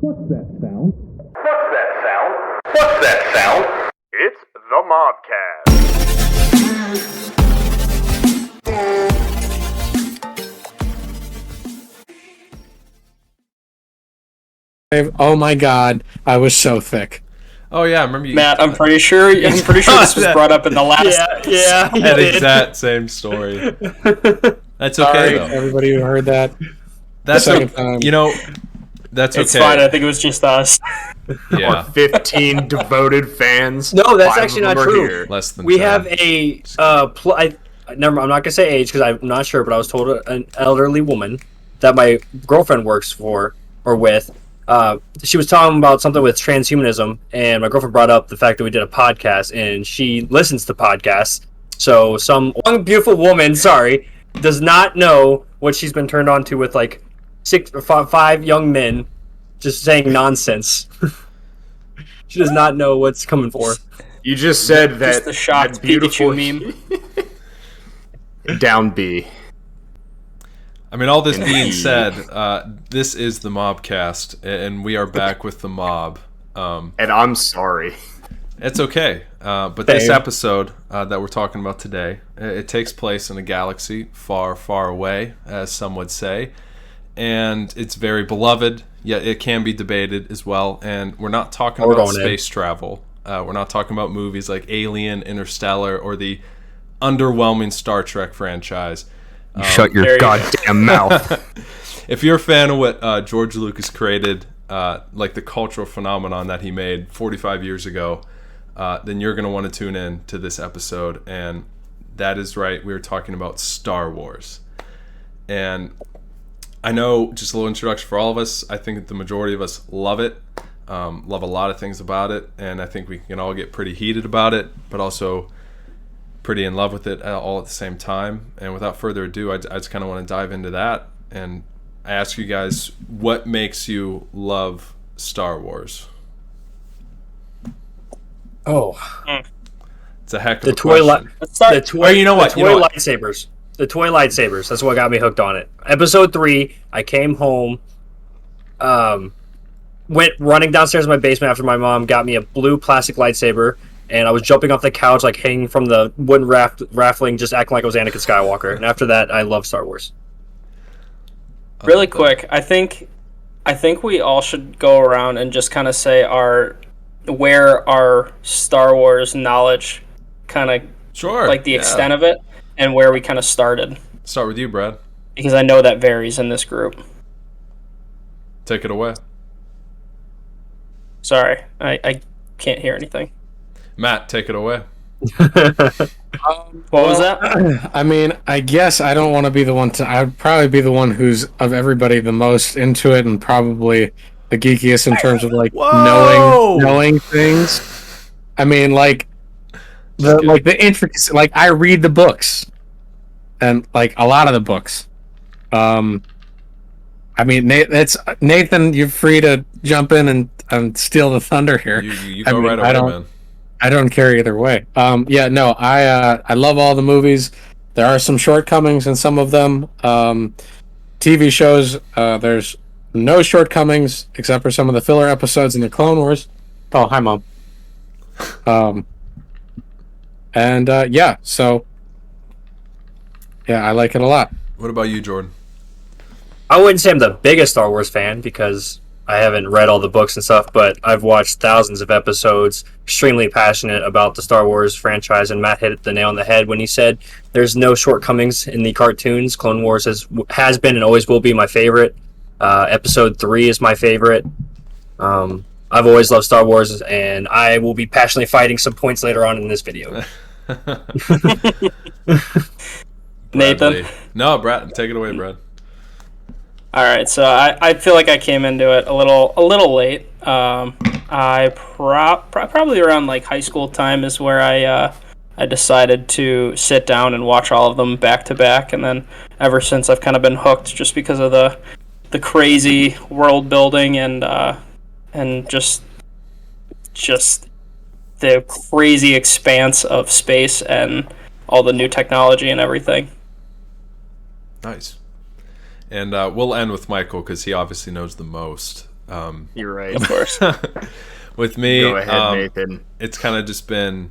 What's that sound? What's that sound? What's that sound? It's the MOBcast. Oh my god, I was so thick. Oh yeah, I remember you. Matt, I'm pretty sure this was brought up in the last. Yeah. That exact same story. That's okay Sorry, though. everybody who heard that. That's second time. That's It's okay. fine. I think it was just us. Yeah, 15 devoted fans. No, that's 5 actually of them not are true. here. less than We 10. have a never. I'm not gonna say age because I'm not sure, but I was told an elderly woman that my girlfriend works for or with. She was talking about something with transhumanism, and my girlfriend brought up the fact that we did a podcast, and she listens to podcasts. So some one beautiful woman, does not know what she's been turned on to with like 5 young men just saying nonsense. She does not know what's coming for her. You just said that Just the shocked that beautiful Pikachu meme. down B. I mean, all this being said, this is the MOBcast, and we are back with the mob. And I'm sorry. It's okay, but this episode that we're talking about today, it takes place in a galaxy far, far away, as some would say, and it's very beloved, yet it can be debated as well, and we're not talking about space travel. We're not talking about movies like Alien, Interstellar, or the underwhelming Star Trek franchise. Shut your goddamn mouth. If you're a fan of what George Lucas created, like the cultural phenomenon that he made 45 years ago, then you're going to want to tune in to this episode. And that is right, we were talking about Star Wars. And I know, just a little introduction for all of us, I think the majority of us love it, love a lot of things about it, and I think we can all get pretty heated about it, but also pretty in love with it all at the same time. And without further ado, I just kind of want to dive into that and ask you guys, what makes you love Star Wars? Oh, It's a heck of the a toy question. the toy. Oh, you know what? The toy lightsabers. The toy lightsabers. That's what got me hooked on it. Episode 3. I came home. Went running downstairs in my basement after my mom got me a blue plastic lightsaber, and I was jumping off the couch, like hanging from the wooden rafting, just acting like I was Anakin Skywalker. And after that, I love Star Wars. Really quick, I think we all should go around and just kind of say where our Star Wars knowledge kind of like the extent of it and where we kind of started. Start with you, Brad. Because I know that varies in this group. Take it away. Sorry, I can't hear anything. Matt, take it away. What was that? I mean, I guess I don't want to be the one I'd probably be the one who's, of everybody, the most into it and probably the geekiest in terms of, like, knowing things. I mean, like, the intricacy. Like, I read the books. And, like, a lot of the books. I mean, Nathan, you're free to jump in and steal the thunder here. You go right away, man. I don't care either way. I love all the movies. There are some shortcomings in some of them. TV shows, there's no shortcomings except for some of the filler episodes in the Clone Wars. Oh, hi, Mom. I like it a lot. What about you, Jordan? I wouldn't say I'm the biggest Star Wars fan because I haven't read all the books and stuff, but I've watched thousands of episodes, extremely passionate about the Star Wars franchise, and Matt hit the nail on the head when he said there's no shortcomings in the cartoons. Clone Wars has been and always will be my favorite. Episode 3 is my favorite. I've always loved Star Wars, and I will be passionately fighting some points later on in this video. Nathan? No, Brad, take it away, Brad. All right, so I feel like I came into it a little late. I probably around like high school time is where I decided to sit down and watch all of them back to back, and then ever since I've kind of been hooked just because of the crazy world building and just the crazy expanse of space and all the new technology and everything. Nice. And we'll end with Michael because he obviously knows the most. You're right. Of course. With me, Go ahead, Nathan. It's kind of just been,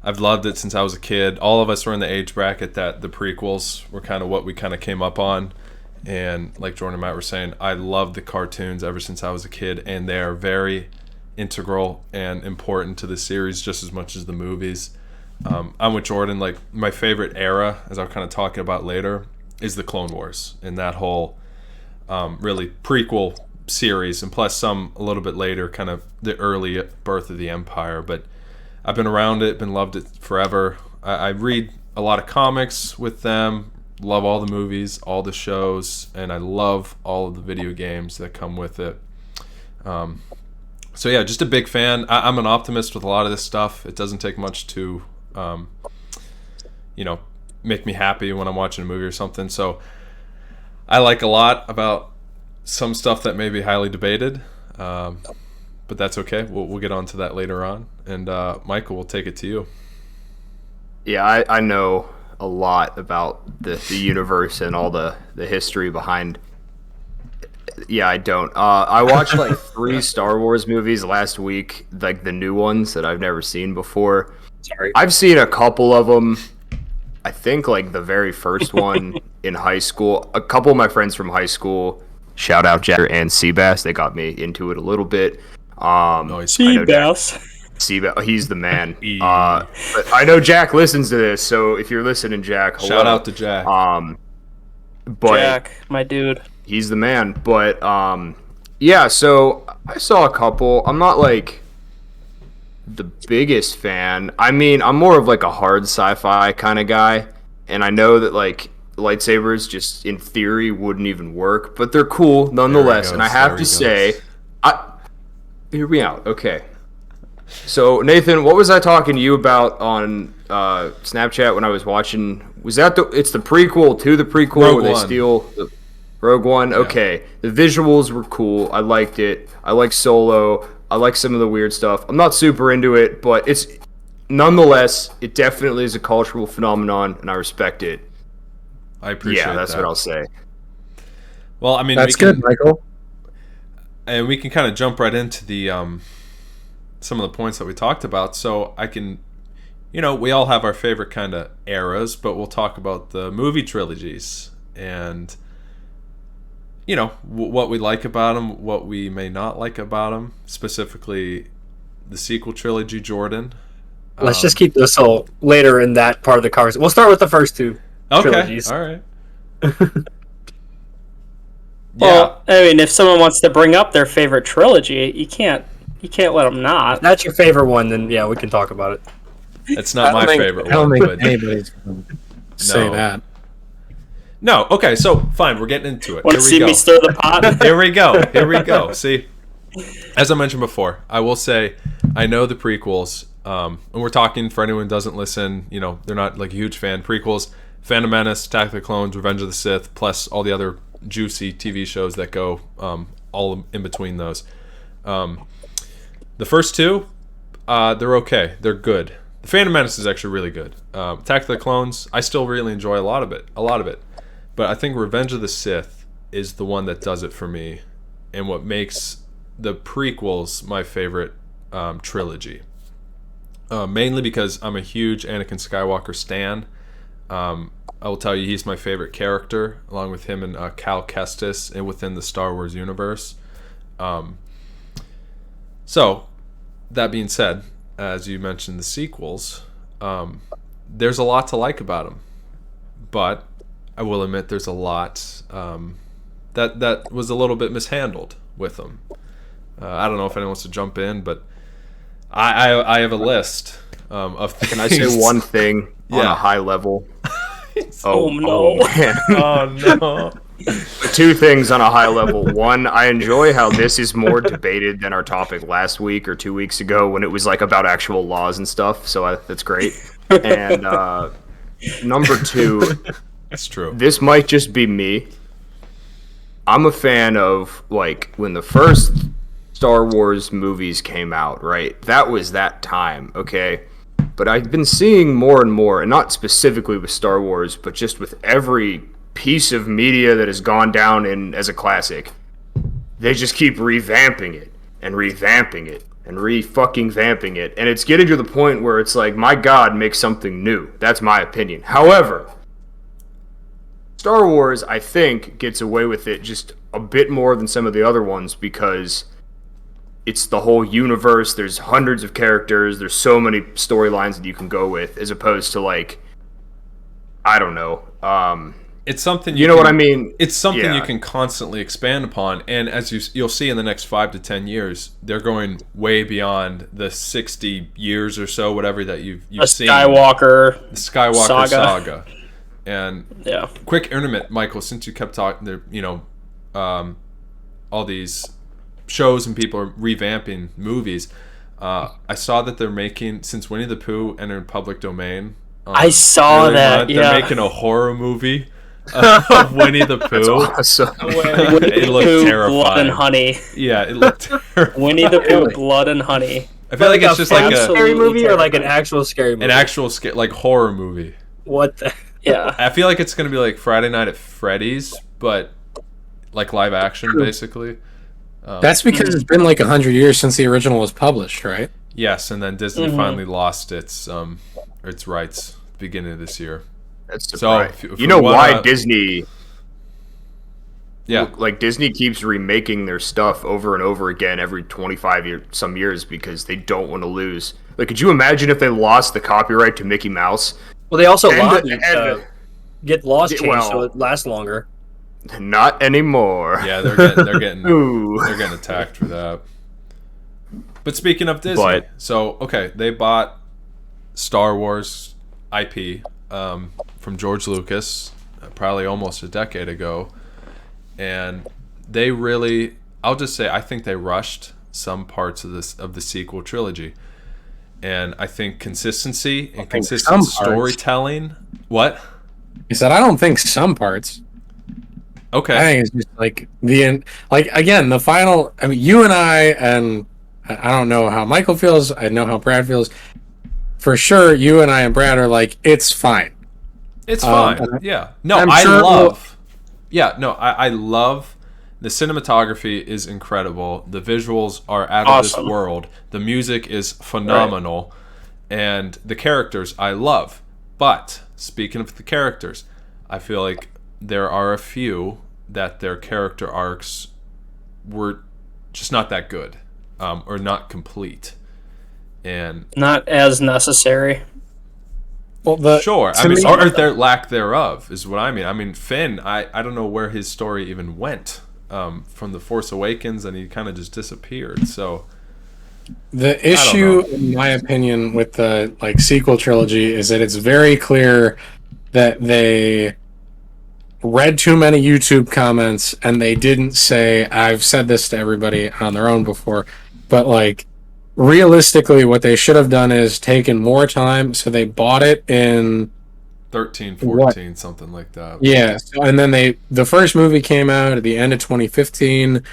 I've loved it since I was a kid. All of us were in the age bracket that the prequels were kind of what we kind of came up on. And like Jordan and Matt were saying, I love the cartoons ever since I was a kid, and they are very integral and important to the series just as much as the movies. I'm with Jordan. Like, my favorite era, as I'll kind of talk about later, is the Clone Wars and that whole really prequel series, and plus some a little bit later, kind of the early birth of the Empire. But I've been around it, loved it forever. I read a lot of comics with them, love all the movies, all the shows, and I love all of the video games that come with it. So yeah, just a big fan. I'm an optimist with a lot of this stuff. It doesn't take much to, make me happy when I'm watching a movie or something. So I like a lot about some stuff that may be highly debated, but that's okay. We'll get on to that later on. And Michael, we'll take it to you. Yeah, I know a lot about the universe and all the history behind. Yeah, I don't. I watched like 3 Star Wars movies last week, like the new ones that I've never seen before. Sorry. I've seen a couple of them. I think like the very first one in high school. A couple of my friends from high school, shout out Jack and Seabass, they got me into it a little bit. Seabass. Seabass, he's the man. But I know Jack listens to this, so if you're listening, Jack, hello. Shout out to Jack. But Jack, my dude. He's the man. But yeah, so I saw a couple. I'm not like the biggest fan. I mean, I'm more of like a hard sci-fi kind of guy, and I know that like lightsabers just in theory wouldn't even work, but they're cool nonetheless. And I have to say, hear me out. Okay. So Nathan, what was I talking to you about on Snapchat when I was watching? Was that it's the prequel to the prequel Rogue where they One. steal the Rogue One? Yeah. Okay. The visuals were cool. I liked it. I like Solo. I like some of the weird stuff. I'm not super into it, but it's nonetheless, it definitely is a cultural phenomenon, and I respect it. I appreciate that. Yeah, that's what I'll say. Well, I mean, that's good, Michael. And we can kind of jump right into the some of the points that we talked about. So I can, we all have our favorite kind of eras, but we'll talk about the movie trilogies and, what we like about them, what we may not like about them, specifically the sequel trilogy, Jordan. Let's just keep this all later in that part of the conversation. We'll start with the first 2 trilogies. All right. Well, I mean, if someone wants to bring up their favorite trilogy, you can't let them not. If that's your favorite one, then yeah, we can talk about it. It's not my favorite one. I don't think but anybody's going to say that. No, okay, so fine, we're getting into it. Want to see me stir the pot? Here we go. See, as I mentioned before, I will say I know the prequels, and we're talking for anyone who doesn't listen, they're not like a huge fan. Prequels, Phantom Menace, Attack of the Clones, Revenge of the Sith, plus all the other juicy TV shows that go all in between those. The first 2, they're okay. They're good. The Phantom Menace is actually really good. Attack of the Clones, I still really enjoy a lot of it. But I think Revenge of the Sith is the one that does it for me, and what makes the prequels my favorite trilogy. Mainly because I'm a huge Anakin Skywalker stan. I will tell you, he's my favorite character, along with him and Cal Kestis, and within the Star Wars universe. So, that being said, as you mentioned, the sequels, there's a lot to like about them, but I will admit there's a lot that was a little bit mishandled with them. I don't know if anyone wants to jump in, but I have a list of things. Can I say one thing on a high level? Oh no. Man. Oh no. 2 things on a high level. One, I enjoy how this is more debated than our topic last week or 2 weeks ago when it was like about actual laws and stuff. So that's great. And number 2, That's true. this might just be me. I'm a fan of like when the first Star Wars movies came out, right? That was that time, okay? But I've been seeing more and more, and not specifically with Star Wars, but just with every piece of media that has gone down as a classic. they just keep revamping it and revamping it and re-fucking vamping it. And it's getting to the point where it's like, my God, make something new. That's my opinion. However, Star Wars, I think, gets away with it just a bit more than some of the other ones because it's the whole universe. There's hundreds of characters. There's so many storylines that you can go with, as opposed to, like, I don't know. It's something you know what I mean. It's something you can constantly expand upon, and as you'll see in the next 5 to 10 years, they're going way beyond the 60 years or so, whatever that you've seen. The Skywalker saga. And quick internet, Michael, since you kept talking, all these shows and people are revamping movies. I saw that they're making, since Winnie the Pooh entered public domain. I saw that. They're making a horror movie of Winnie the Pooh. That's awesome. It looked terrifying. Blood and Honey. Yeah, it looked terrifying. Winnie the Pooh, Blood and Honey. I feel like it's just like a scary movie or like an actual scary movie. An actual like horror movie. What the? Yeah. I feel like it's gonna be like Friday Night at Freddy's, but like live action, basically. That's because it's been like 100 years since the original was published, right? Yes, and then Disney finally lost its rights at the beginning of this year. That's the so. If you know why Disney? Yeah, like Disney keeps remaking their stuff over and over again every 25 years because they don't want to lose. Like, could you imagine if they lost the copyright to Mickey Mouse? Well, they also get laws changed so it lasts longer. Not anymore. Yeah, they're getting attacked for that. But speaking of Disney, they bought Star Wars IP from George Lucas probably almost a decade ago, and they really, I'll just say, I think they rushed some parts of the sequel trilogy. And I think consistency and consistent storytelling. What? He said, I don't think some parts. Okay. I think it's just like again, the final. I mean, you and I don't know how Michael feels. I know how Brad feels. For sure, you and Brad are like, it's fine. It's fine. Yeah. No, I love. The cinematography is incredible. The visuals are out of this world. The music is phenomenal. Right. And the characters I love. But, speaking of the characters, I feel like there are a few that their character arcs were just not that good. Or not complete. And not as necessary. Well, sure. I mean, or their lack thereof is what I mean. I mean, Finn, I don't know where his story even went. From The Force Awakens, and he kind of just disappeared. So the issue, in my opinion, with the sequel trilogy is that it's very clear that they read too many YouTube comments and they didn't say, I've said this to everybody on their own before, but realistically what they should have done is taken more time. So they bought it in 13, 14, something like that. Yeah, and then the first movie came out at the end of 2015.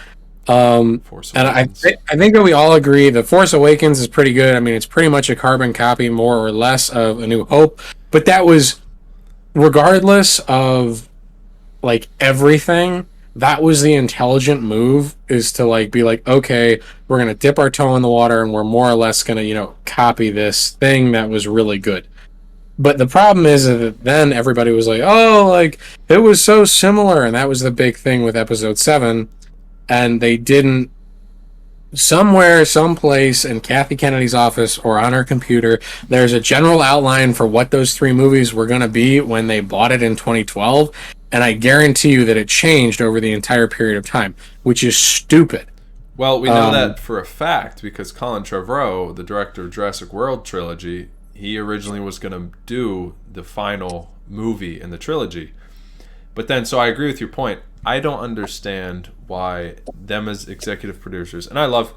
And I think that we all agree The Force Awakens is pretty good. I mean, it's pretty much a carbon copy, more or less, of A New Hope. But that was, regardless of everything, that was the intelligent move, is to be like, okay, we're gonna dip our toe in the water and we're more or less gonna copy this thing that was really good. But the problem is that then everybody was like, oh, it was so similar, and that was the big thing with Episode 7, and they didn't, somewhere, someplace in Kathy Kennedy's office or on her computer, there's a general outline for what those 3 movies were going to be when they bought it in 2012, and I guarantee you that it changed over the entire period of time, which is stupid. Well, we know that for a fact, because Colin Trevorrow, the director of Jurassic World trilogy, he originally was going to do the final movie in the trilogy. But then, so I agree with your point. I don't understand why them as executive producers, and I love,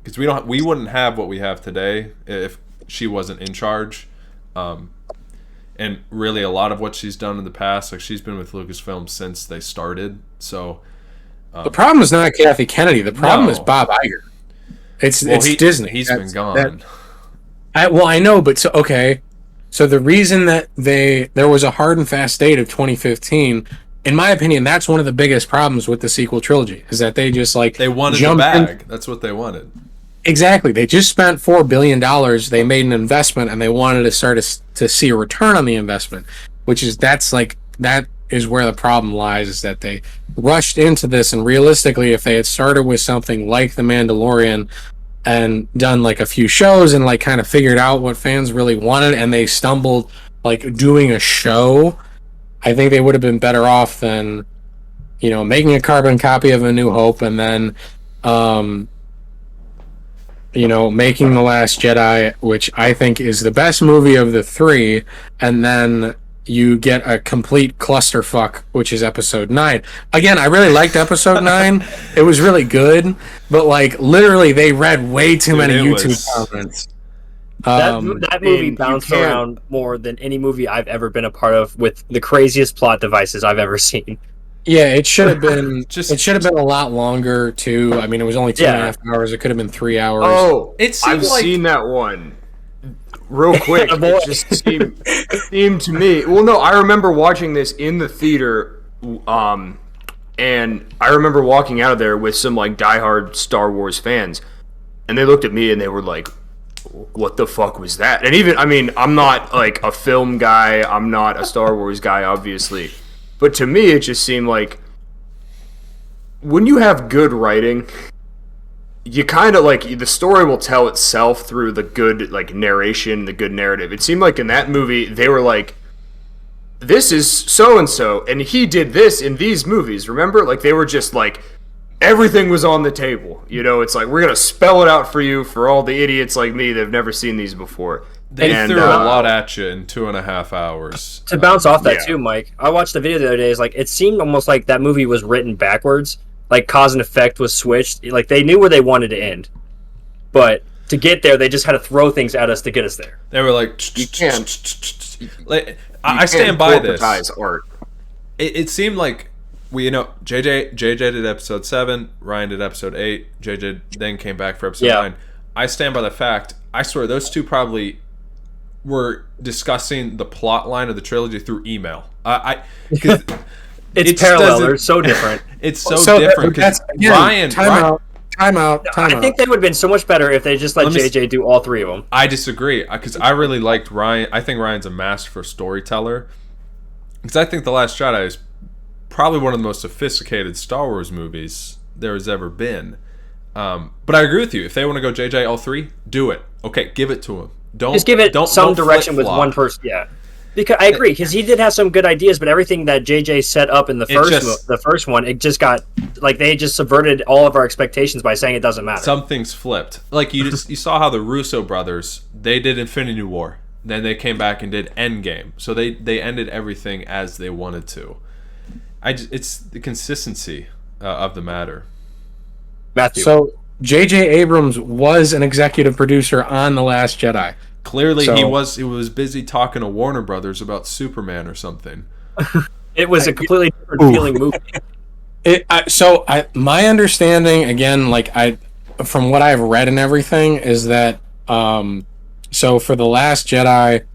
because we wouldn't have what we have today if she wasn't in charge. And really a lot of what she's done in the past, she's been with Lucasfilm since they started. So the problem is not Kathy Kennedy. The problem is Bob Iger. It's Disney. He's been gone. I know, but so the reason that there was a hard and fast date of 2015 in my opinion, that's one of the biggest problems with the sequel trilogy is that they just like They wanted the jumped bag. That's what they wanted. Exactly. They just spent $4 billion. They made an investment and they wanted to start to see a return on the investment, that is where the problem lies, is that they rushed into this. And realistically, if they had started with something like The Mandalorian and done like a few shows and like kind of figured out what fans really wanted, and they stumbled like doing a show, I think they would have been better off than, making a carbon copy of A New Hope and then, making The Last Jedi, which I think is the best movie of the three, and then you get a complete clusterfuck, which is Episode 9. Again, I really liked Episode 9. It was really good, but like literally they read way too many YouTube comments. That movie bounced around more than any movie I've ever been a part of, with the craziest plot devices I've ever seen. Yeah, it should have been. It should have been a lot longer too. I mean, it was only 2.5 hours. It could have been 3 hours. Oh, I've seen that one. Real quick, it just seemed to me. Well, no, I remember watching this in the theater, and I remember walking out of there with some like diehard Star Wars fans, and they looked at me and they were like, "What the fuck was that?" And even, I mean, I'm not like a film guy. I'm not a Star Wars guy, obviously. But to me, it just seemed like when you have good writing, you kind of like the story will tell itself through the good like narration, the good narrative. It seemed like in that movie they were like, "This is so and so, and he did this in these movies." Remember, like they were just like everything was on the table. It's like we're gonna spell it out for you for all the idiots like me that've never seen these before. They threw a lot at you in 2.5 hours. To bounce off that too, Mike, I watched the video the other day. It's like it seemed almost like that movie was written backwards. Like cause and effect was switched. Like they knew where they wanted to end, but to get there, they just had to throw things at us to get us there. They were like, you can't. I stand by this. Art. It seemed like JJ did episode 7, Ryan did episode 8, JJ then came back for episode 9. I stand by the fact. I swear those two probably were discussing the plot line of the trilogy through email. It's parallel. They're so different. It's so different because Ryan. Time out. I think they would have been so much better if they just let JJ do all three of them. I disagree because I really liked Ryan. I think Ryan's a master storyteller. Because I think The Last Jedi is probably one of the most sophisticated Star Wars movies there has ever been. But I agree with you. If they want to go JJ all three, do it. Okay, give it to them. Just give it some direction with one person. Yeah. Because I agree, because he did have some good ideas, but everything that JJ set up in the first one, it just got like they just subverted all of our expectations by saying it doesn't matter. Some things flipped. Like you saw how the Russo brothers, they did Infinity War, then they came back and did Endgame. So they ended everything as they wanted to. It's the consistency of the matter. Matthew. So J.J. Abrams was an executive producer on The Last Jedi. Clearly, he was busy talking to Warner Brothers about Superman or something. It was a completely different feeling movie. My understanding, again, from what I've read and everything, is that so for The Last Jedi,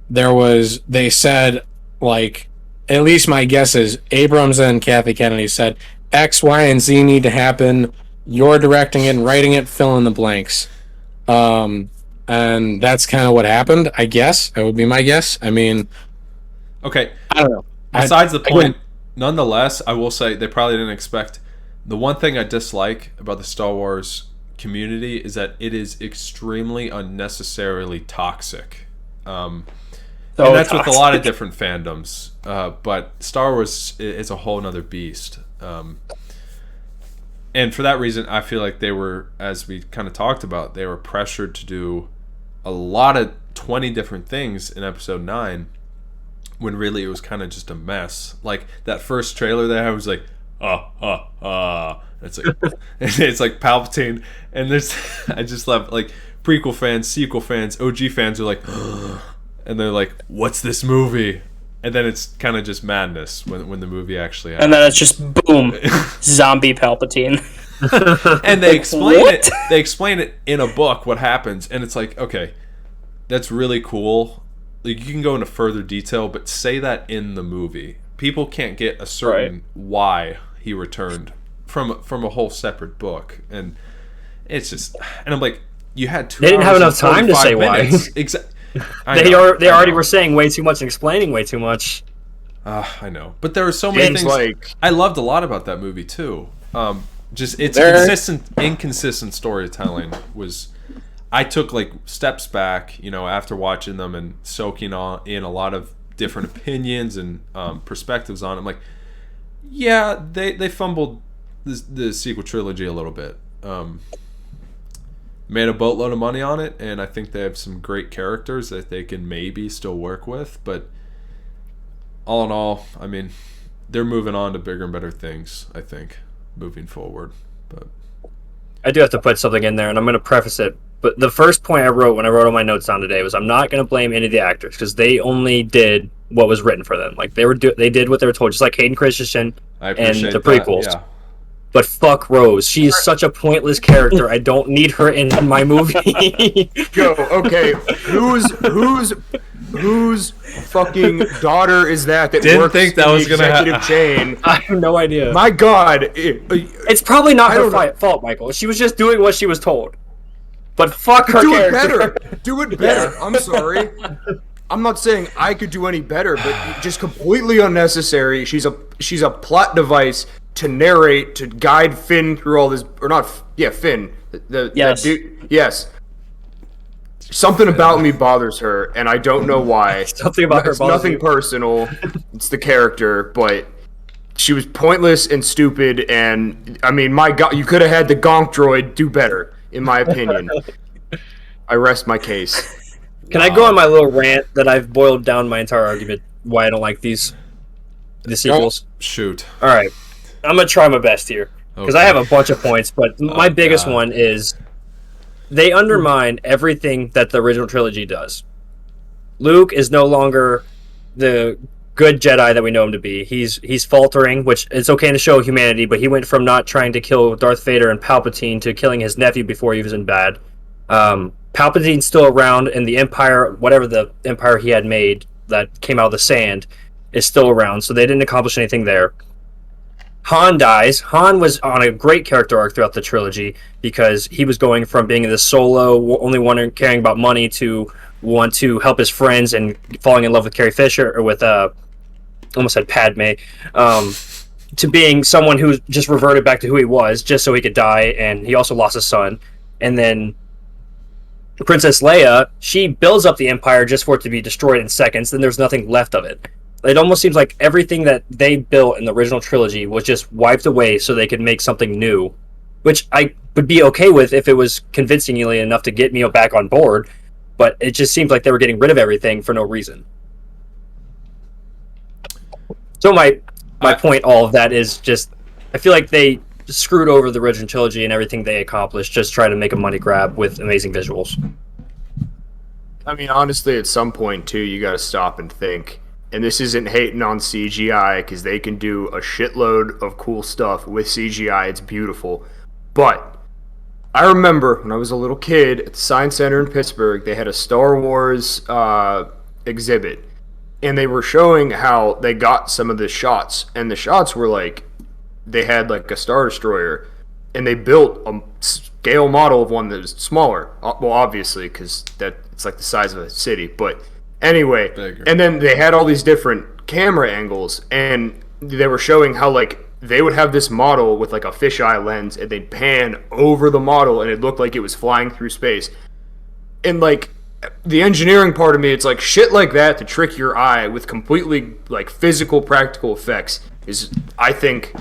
they said, like, at least my guess is Abrams and Kathy Kennedy said X, Y, and Z need to happen. You're directing it and writing it, fill in the blanks. And that's kind of what happened, I guess. That would be my guess. I mean... Okay. I don't know. Besides the point, nonetheless, I will say they probably didn't expect... The one thing I dislike about the Star Wars community is that it is extremely unnecessarily toxic. And that's with a lot of different fandoms. But Star Wars is a whole nother beast. And for that reason, I feel like they were, as we kind of talked about, they were pressured to do a lot of 20 different things in episode 9 when really it was kind of just a mess. Like that first trailer they had was like, It's like it's like Palpatine, and there's I just love like prequel fans, sequel fans, OG fans are like, and they're like, what's this movie? And then it's kind of just madness when the movie actually happens. And then it's just boom, zombie Palpatine. And they explain it. They explain it in a book what happens, and it's like, okay, that's really cool. Like you can go into further detail, but say that in the movie people can't get a certain why he returned from a whole separate book, and it's just, and I'm like, you had 2 They didn't have hours enough and time to say 45 why. minutes. Exactly. They already were saying way too much and explaining way too much. I know, but there are so many things like I loved a lot about that movie too. Just its inconsistent storytelling was. I took like steps back, after watching them and soaking in a lot of different opinions and perspectives on it. I'm like, yeah, they fumbled the sequel trilogy a little bit. Made a boatload of money on it, and I think they have some great characters that they can maybe still work with. But all in all, I mean, they're moving on to bigger and better things, I think, moving forward. But I do have to put something in there, and I'm going to preface it. But the first point I wrote when I wrote all my notes down today was I'm not going to blame any of the actors because they only did what was written for them. Like they did what they were told, just like Hayden Christensen and the prequels. Yeah. But fuck Rose, she is such a pointless character. I don't need her in my movie. Yo, okay, whose fucking daughter is that Didn't works think that in was the gonna executive chain? I have no idea. My God, It's probably not her fault, Michael. She was just doing what she was told. But fuck her do it character. better. Do it better. I'm sorry. I'm not saying I could do any better, but just completely unnecessary. She's a plot device to narrate, to guide Finn through all this, or not? Yeah, Finn. Yes. Yes. Something about me bothers her, and I don't know why. Something about her It's bothers nothing you. personal. It's the character, but she was pointless and stupid. And I mean, my God, you could have had the Gonk droid do better, in my opinion. I rest my case. Can I go on my little rant that I've boiled down my entire argument why I don't like the sequels? Shoot. All right, I'm gonna try my best here because I have a bunch of points, but my biggest one is they undermine everything that the original trilogy does. Luke is no longer the good Jedi that we know him to be. He's faltering, which it's okay to show humanity, but he went from not trying to kill Darth Vader and Palpatine to killing his nephew before he was in bad. Palpatine's still around, and the Empire, whatever the Empire he had made that came out of the sand, is still around, so they didn't accomplish anything there. Han dies. Han was on a great character arc throughout the trilogy because he was going from being this solo, only one caring about money, to want to help his friends and falling in love with Carrie Fisher, or with, almost said Padme, to being someone who just reverted back to who he was just so he could die, and he also lost a son. And then Princess Leia, she builds up the Empire just for it to be destroyed in seconds, then there's nothing left of it. It almost seems like everything that they built in the original trilogy was just wiped away so they could make something new, which I would be okay with if it was convincingly enough to get me back on board, but it just seems like they were getting rid of everything for no reason. So my point, all of that, is just I feel like they screwed over the original trilogy and everything they accomplished, just trying to make a money grab with amazing visuals. I mean, honestly, at some point, too, you got to stop and think. And this isn't hating on CGI, because they can do a shitload of cool stuff with CGI. It's beautiful. But I remember when I was a little kid at the Science Center in Pittsburgh, they had a Star Wars exhibit. And they were showing how they got some of the shots. And the shots were like, they had like a Star Destroyer. And they built a scale model of one that was smaller. Well, obviously, because it's like the size of a city. But anyway, bigger. And then they had all these different camera angles, and they were showing how like they would have this model with like a fisheye lens, and they'd pan over the model, and it looked like it was flying through space. And like the engineering part of me, it's like shit like that to trick your eye with completely like physical, practical effects is, I think,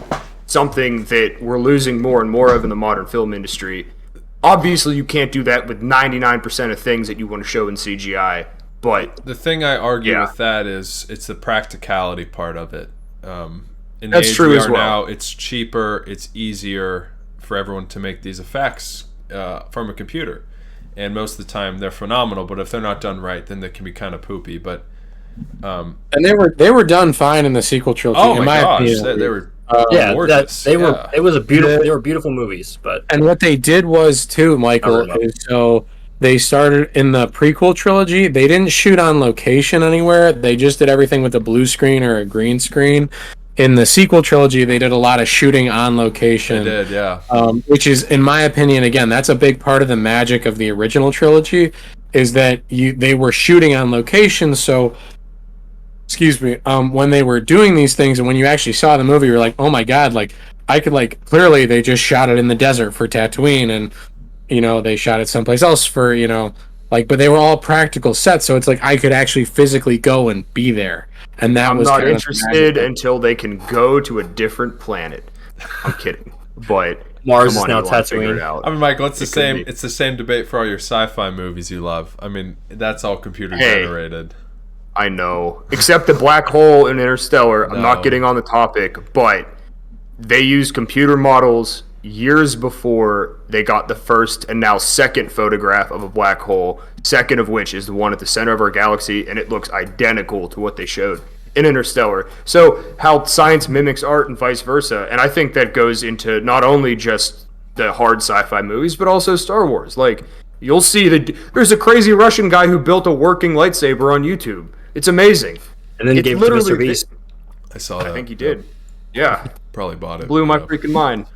something that we're losing more and more of in the modern film industry. Obviously, you can't do that with 99% of things that you want to show in CGI. But the thing I argue with that is it's the practicality part of it. In That's the age true we as are well. now, it's cheaper, it's easier for everyone to make these effects from a computer, and most of the time they're phenomenal. But if they're not done right, then they can be kind of poopy. But and they were done fine in the sequel trilogy. oh in my gosh, opinion. they were Yeah, gorgeous. they were beautiful. They were beautiful movies, but And what they did was too, Michael, I don't know. is so they started in the prequel trilogy. They didn't shoot on location anywhere. They just did everything with a blue screen or a green screen. In the sequel trilogy, they did a lot of shooting on location. They did, yeah. Which is, in my opinion, again, that's a big part of the magic of the original trilogy, is that they were shooting on location. So, excuse me, when they were doing these things, and when you actually saw the movie, you're like, oh my god, like I could clearly they just shot it in the desert for Tatooine, and they shot it someplace else for but they were all practical sets, so it's like I could actually physically go and be there. And that I'm was not interested until they can go to a different planet. I'm kidding, but Mars is now Tatooine. I mean, Michael, it's the same. It's the same debate for all your sci-fi movies you love. I mean, that's all computer generated. I know, except the black hole in Interstellar. I'm not getting on the topic, but they used computer models years before they got the first and now second photograph of a black hole, second of which is the one at the center of our galaxy, and it looks identical to what they showed in Interstellar. So how science mimics art and vice versa, and I think that goes into not only just the hard sci-fi movies, but also Star Wars. Like, you'll see there's a crazy Russian guy who built a working lightsaber on YouTube. It's amazing. And then he gave it to Mr. Beast. I saw that. I think he did. Yeah. Probably bought it. Blew my freaking mind.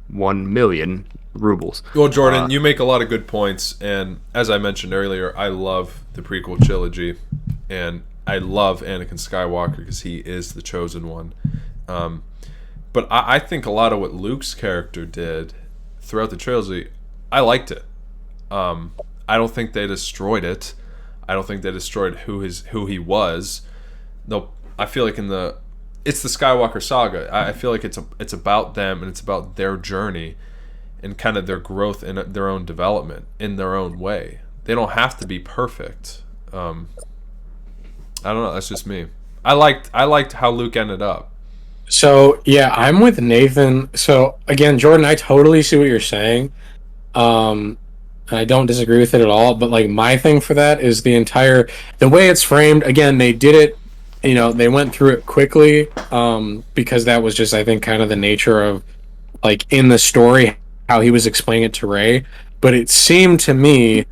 1 million rubles. Well, Jordan, you make a lot of good points, and as I mentioned earlier, I love the prequel trilogy, and I love Anakin Skywalker because he is the chosen one. But I think a lot of what Luke's character did throughout the trilogy, I liked it. I don't think they destroyed it. I don't think they destroyed who he was. No, I feel like it's the Skywalker saga. I feel like it's about them, and it's about their journey and kind of their growth and their own development in their own way. They don't have to be perfect. I don't know. That's just me. I liked how Luke ended up. So yeah, I'm with Nathan. So again, Jordan, I totally see what you're saying. I don't disagree with it at all. But my thing for that is the way it's framed. Again, they did it. They went through it quickly because that was just, I think, kind of the nature of, in the story, how he was explaining it to Rey. But it seemed to me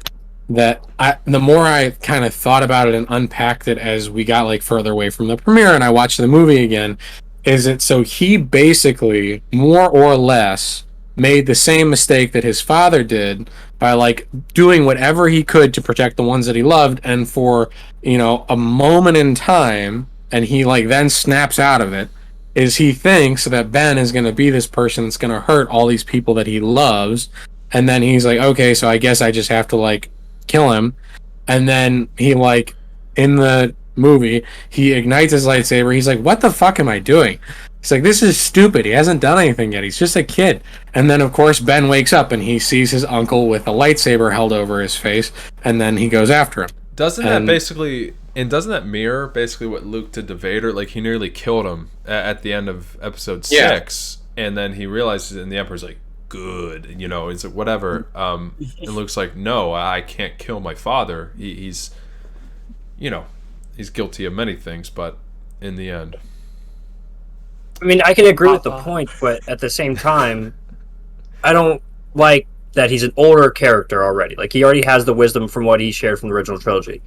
that the more I kind of thought about it and unpacked it as we got, further away from the premiere and I watched the movie again, is it so he basically, more or less, made the same mistake that his father did by doing whatever he could to protect the ones that he loved, and for a moment in time, and he then snaps out of it, is he thinks that Ben is going to be this person that's going to hurt all these people that he loves, and then he's like, okay, so I guess I just have to kill him. And then he in the movie, he ignites his lightsaber. He's like, what the fuck am I doing? He's like, this is stupid. He hasn't done anything yet. He's just a kid. And then, of course, Ben wakes up and he sees his uncle with a lightsaber held over his face, and then he goes after him. Doesn't that mirror basically what Luke did to Vader? He nearly killed him at the end of episode 6, and then he realizes, and the Emperor's like, good, he's like, whatever. And Luke's like, no, I can't kill my father. He's guilty of many things, but in the end. I mean, I can agree with the point, but at the same time, I don't like that he's an older character already. He already has the wisdom from what he shared from the original trilogy.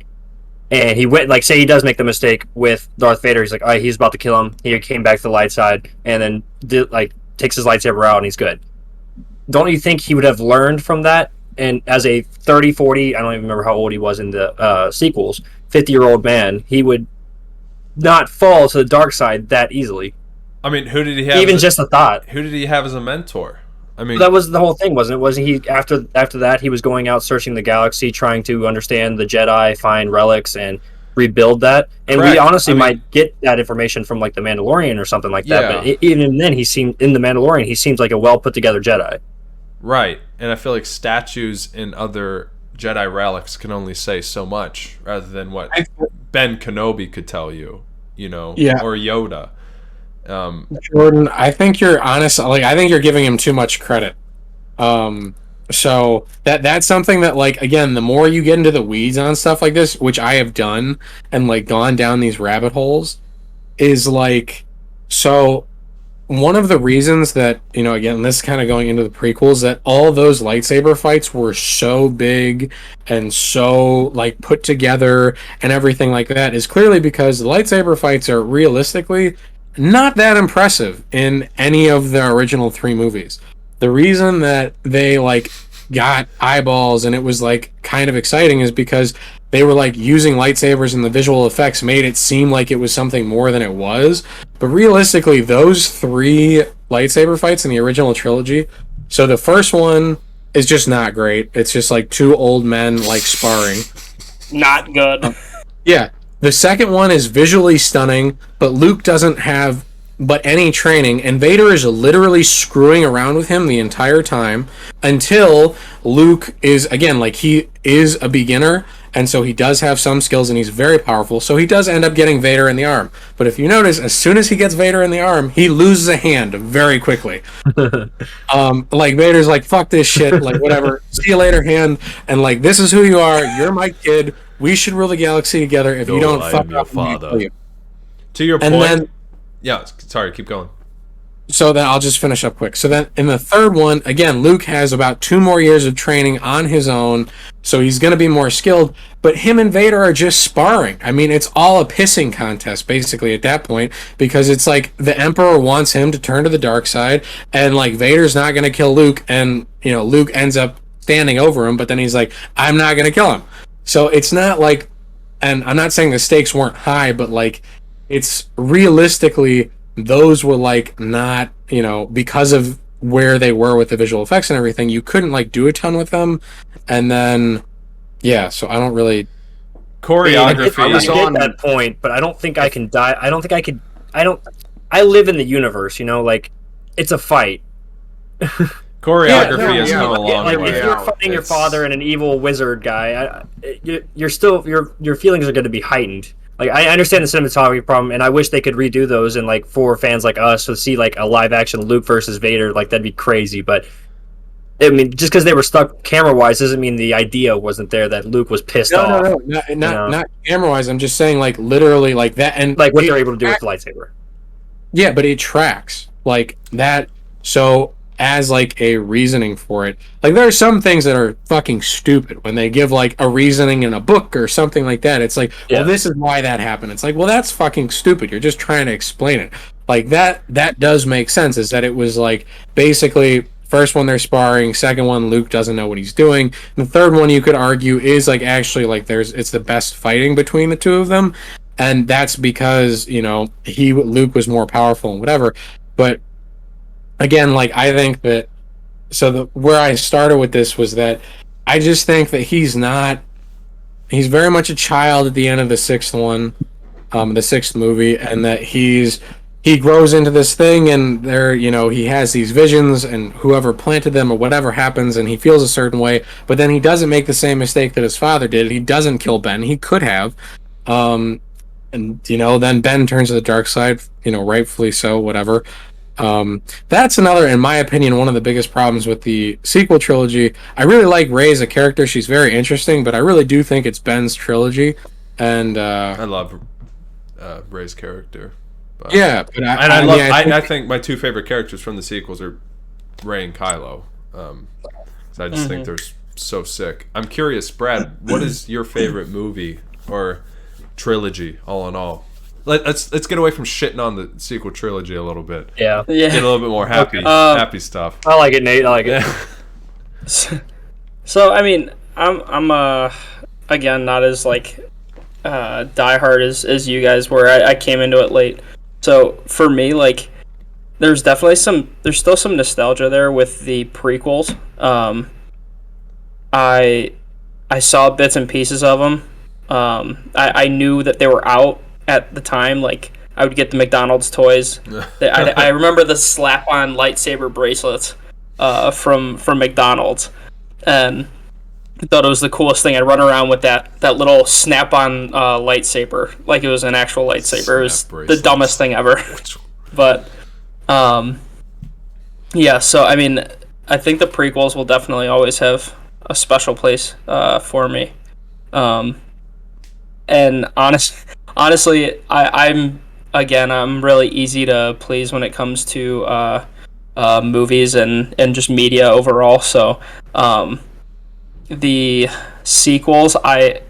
And he went, say he does make the mistake with Darth Vader, he's like, all right, he's about to kill him. He came back to the light side, and then takes his lightsaber out, and he's good. Don't you think he would have learned from that? And as a 30, 40, I don't even remember how old he was in the sequels, 50-year-old man, he would not fall to the dark side that easily. I mean, who did he have? Even just a thought. Who did he have as a mentor? I mean, that was the whole thing, wasn't it? Wasn't he after that he was going out searching the galaxy, trying to understand the Jedi, find relics, and rebuild that? And correct. We honestly might get that information from the Mandalorian or something like that. But even then, he seemed in the Mandalorian, he seems like a well put together Jedi. Right, and I feel like statues and other Jedi relics can only say so much, rather than what Ben Kenobi could tell you, or Yoda. Jordan, I think you're honest. I think you're giving him too much credit. So that's something that again, the more you get into the weeds on stuff like this, which I have done and gone down these rabbit holes, is so one of the reasons that, again, this is kind of going into the prequels, that all those lightsaber fights were so big and so like put together and everything like that is clearly because the lightsaber fights are realistically not that impressive in any of the original 3 movies. The reason that they like got eyeballs and it was like kind of exciting is because they were like using lightsabers and the visual effects made it seem like it was something more than it was. But realistically, those 3 lightsaber fights in the original trilogy, so the first one is just not great. It's just like 2 old men like sparring. Not good. Yeah. The second one is visually stunning, but Luke doesn't have any training, and Vader is literally screwing around with him the entire time until Luke is, again, like he is a beginner, and so he does have some skills and he's very powerful, so he does end up getting Vader in the arm. But if you notice, as soon as he gets Vader in the arm, he loses a hand very quickly. Like Vader's like, fuck this shit, like whatever, see you later hand, and like, this is who you are, you're my kid, we should rule the galaxy together, if you don't fuck up, father. To your point, then, yeah, sorry, keep going. So then I'll just finish up quick. So then in the third one, again, Luke has about 2 more years of training on his own, so he's going to be more skilled, but him and Vader are just sparring. I mean, it's all a pissing contest, basically, at that point, because it's like the Emperor wants him to turn to the dark side, and like Vader's not going to kill Luke, and, Luke ends up standing over him, but then he's like, I'm not going to kill him. So it's not like, and I'm not saying the stakes weren't high, but like, it's realistically, those were like not, because of where they were with the visual effects and everything, you couldn't like do a ton with them. And then, yeah, so I don't really. Choreography. I get that point, but I don't think I can die. I don't think I could. I live in the universe, like, it's a fight. Choreography has come a long way. Like, if you're fighting your father and an evil wizard guy, you're still, your feelings are going to be heightened. Like, I understand the cinematography problem, and I wish they could redo those, and like for fans like us to see like a live action Luke versus Vader, like that'd be crazy. But I mean, just because they were stuck camera wise doesn't mean the idea wasn't there that Luke was pissed off. No, not camera wise. I'm just saying like literally like that, and like what they're able to do with the lightsaber. Yeah, but it tracks like that. So as like a reasoning for it, like there are some things that are fucking stupid when they give like a reasoning in a book or something like that. It's like, well, this is why that happened. It's like, well, that's fucking stupid. You're just trying to explain it. Like that does make sense, is that it was like basically first one they're sparring, second one Luke doesn't know what he's doing, and the third one you could argue is like actually like it's the best fighting between the 2 of them, and that's because Luke was more powerful and whatever. But again, like I think that where I started with this was that I just think that he's very much a child at the end of the 6th one, the 6th movie, and that he grows into this thing, and there, he has these visions, and whoever planted them or whatever happens, and he feels a certain way, but then he doesn't make the same mistake that his father did. He doesn't kill Ben. He could have. And, then Ben turns to the dark side, rightfully so, whatever. That's another, in my opinion, one of the biggest problems with the sequel trilogy. I really like Rey as a character. She's very interesting, but I really do think it's Ben's trilogy. And I love Rey's character. But, yeah, but I think my 2 favorite characters from the sequels are Rey and Kylo. So I just think they're so sick. I'm curious, Brad, what is your favorite movie or trilogy, all in all? Let's get away from shitting on the sequel trilogy a little bit. Yeah. Get a little bit more happy stuff. I like it, Nate. I like it. So I mean, I'm again not as like diehard as you guys were. I came into it late, so for me, like, there's still some nostalgia there with the prequels. I saw bits and pieces of them. I knew that they were out at the time. Like, I would get the McDonald's toys. I remember the slap-on lightsaber bracelets from McDonald's, and I thought it was the coolest thing. I'd run around with that little snap-on lightsaber like it was an actual lightsaber. It was the dumbest thing ever. But yeah, so I mean, I think the prequels will definitely always have a special place for me. And honestly, I'm again, I'm really easy to please when it comes to movies and just media overall. So the sequels, I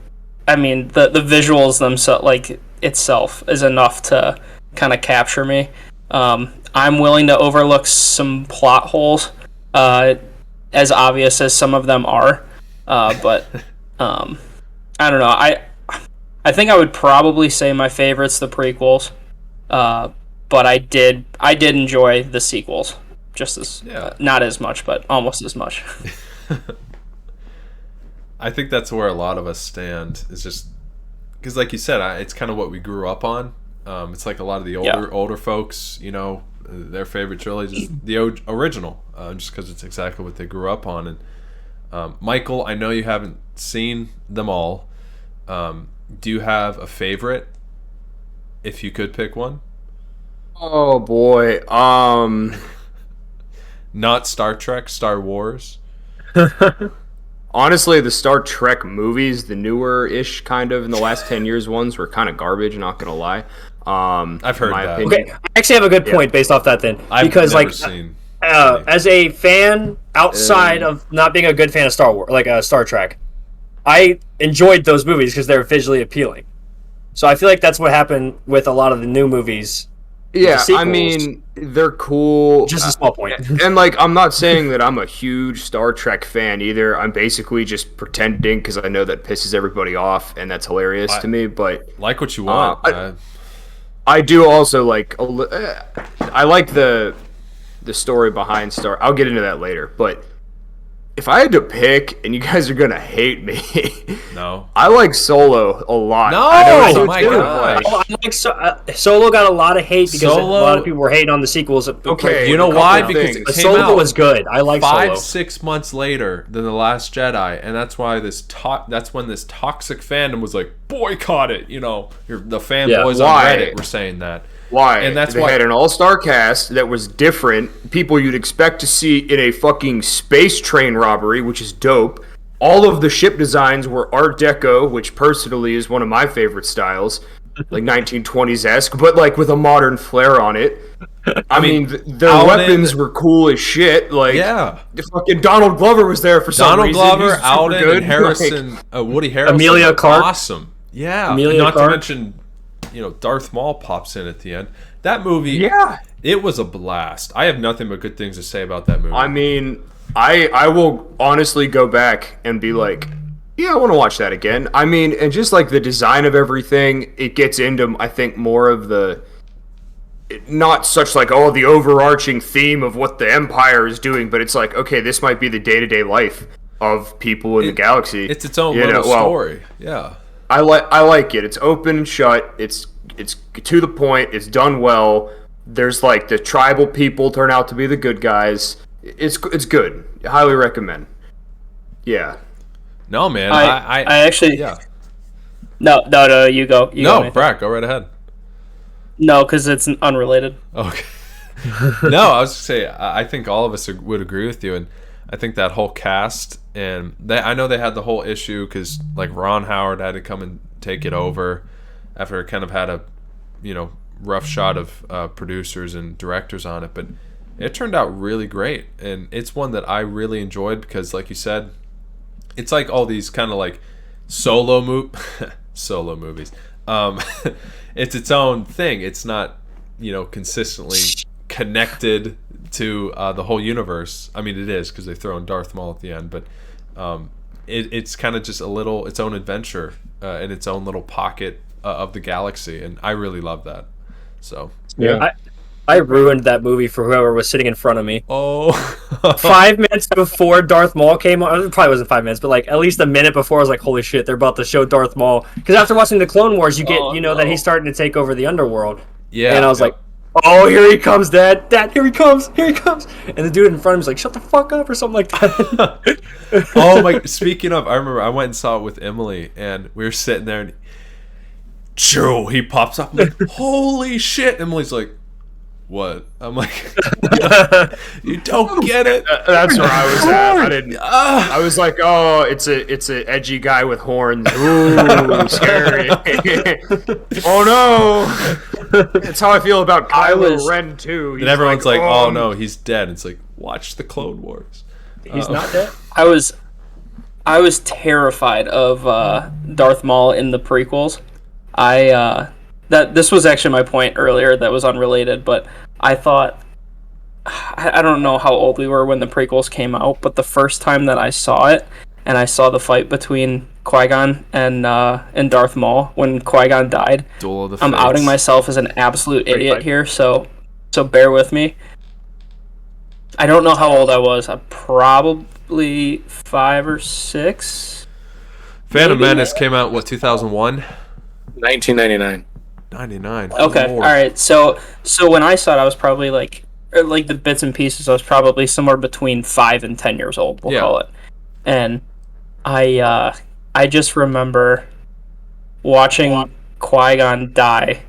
mean, the visuals themselves, like itself, is enough to kind of capture me. I'm willing to overlook some plot holes, as obvious as some of them are, but I don't know. I think I would probably say my favorite's the prequels, but I did enjoy the sequels just as not as much, but almost as much. I think that's where a lot of us stand. Is just because, like you said, it's kind of what we grew up on. It's like a lot of the older folks, their favorite trilogy is the original, just because it's exactly what they grew up on. And Michael, I know you haven't seen them all. Do you have a favorite? If you could pick one. Oh boy. Not Star Trek, Star Wars. Honestly, the Star Trek movies, the newer-ish kind of in the last 10 years ones, were kind of garbage, not gonna lie. I've heard that. Okay, I actually have a good point based off that then. Because as a fan outside of not being a good fan of Star Wars, like Star Trek, I enjoyed those movies because they're visually appealing. So I feel like that's what happened with a lot of the new movies. Yeah, I mean, they're cool. Just a small point. And, like, I'm not saying that I'm a huge Star Trek fan either. I'm basically just pretending because I know that pisses everybody off, and that's hilarious to me. But like what you want. I do also like. I like the story behind Star. I'll get into that later. But if I had to pick, and you guys are gonna hate me, no, I like Solo a lot. No, I know my gosh. I like Solo got a lot of hate because a lot of people were hating on the sequels. Okay, you know why? Because it came Solo out was good. I like Solo. 5-6 months later than The Last Jedi, and that's why that's when this toxic fandom was like, boycott it. The fanboys on Reddit were saying that. Why? And that's they why had an all-star cast that was different. People you'd expect to see in a fucking space train robbery, which is dope. All of the ship designs were Art Deco, which personally is one of my favorite styles, like 1920s-esque, but like with a modern flair on it. I mean, their weapons were cool as shit. Like, fucking Donald Glover was there for some reason. Donald Glover, Alden, and Harrison, Woody Harrelson, Emilia Clarke, awesome. Yeah, Emilia Clarke. To mention, Darth Maul pops in at the end. That movie, it was a blast. I have nothing but good things to say about that movie. I mean, I will honestly go back and be like, yeah, I want to watch that again. I mean, and just like the design of everything, it gets into, I think, more of the, not such like, the overarching theme of what the Empire is doing, but it's like, okay, this might be the day-to-day life of people in the galaxy. It's its own little story. Yeah. I like it. It's open and shut. It's to the point. It's done well. There's like the tribal people turn out to be the good guys. It's good. I highly recommend. Yeah. No, man. I actually. Yeah. No. You go. Brad, go right ahead. No, because it's unrelated. Okay. No, I was gonna say I think all of us would agree with you, and I think that whole cast, and I know they had the whole issue because like Ron Howard had to come and take it over after it kind of had a rough shot of producers and directors on it, but it turned out really great, and it's one that I really enjoyed because, like you said, it's like all these kind of like solo movies. It's its own thing. It's not consistently connected to the whole universe. I mean, it is because they throw in Darth Maul at the end, but it's kind of just its own adventure in its own little pocket of the galaxy, and I really love that. So I ruined that movie for whoever was sitting in front of me. Oh, 5 minutes before Darth Maul came on, it probably wasn't 5 minutes, but like at least a minute before, I was like, holy shit, they're about to show Darth Maul. Because after watching the Clone Wars, you get that he's starting to take over the underworld. Yeah, and I was like, oh, here he comes, Dad, here he comes. And the dude in front of him is like, shut the fuck up, or something like that. Oh my! Speaking of, I remember I went and saw it with Emily, and we were sitting there, and he pops up. I'm like, holy shit! Emily's like, what? I'm like, you don't get it. That's where I was at. I didn't. I was like, oh, it's a edgy guy with horns. Ooh, scary. Oh no. That's how I feel about Kylo Ren too. And everyone's like, oh no, he's dead. It's like, watch the Clone Wars. He's not dead. I was terrified of Darth Maul in the prequels. That this was actually my point earlier that was unrelated, but I thought I don't know how old we were when the prequels came out, but the first time that I saw it and I saw the fight between Qui-Gon and Darth Maul when Qui-Gon died, Duel of the I'm Fates. outing myself as an absolute idiot here, so bear with me. I don't know how old I was. I'm probably 5 or 6. Phantom Menace came out, what, 2001? 1999. 99. Okay, all right. So when I saw it, I was probably like the bits and pieces. I was probably somewhere between 5 and 10 years old. We'll call it. And I just remember watching Qui-Gon die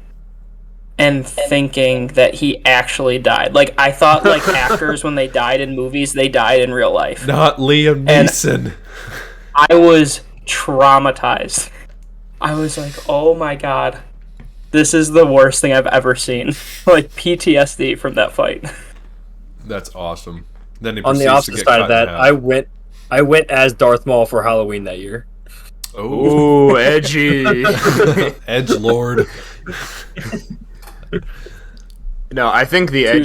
and thinking that he actually died. Like I thought, like actors when they died in movies, they died in real life. Not Liam Neeson. I was traumatized. I was like, oh my god. This is the worst thing I've ever seen. Like PTSD from that fight. That's awesome. Then he On the proceeds to opposite get side cut of that, in half. I went as Darth Maul for Halloween that year. Oh, ooh, edgy. Edge Lord. No, I think the Too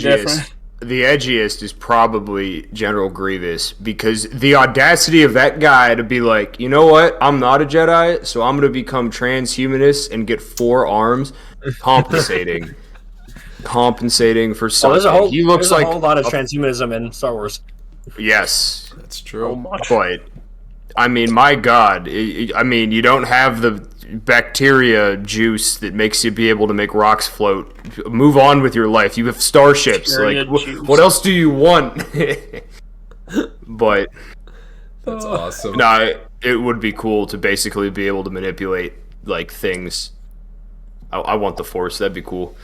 edgiest is probably General Grievous, because the audacity of that guy to be like, you know what, I'm not a Jedi, so I'm going to become transhumanist and get 4 arms, compensating for something. He looks there's like a whole lot of transhumanism in Star Wars. Yes, That's true. but I mean, my God, you don't have the bacteria juice that makes you be able to make rocks float. Move on with your life. You have starships. Bacteria Like, juice. what else do you want? But That's awesome. no, it would be cool to basically be able to manipulate like things. I want the Force. That'd be cool.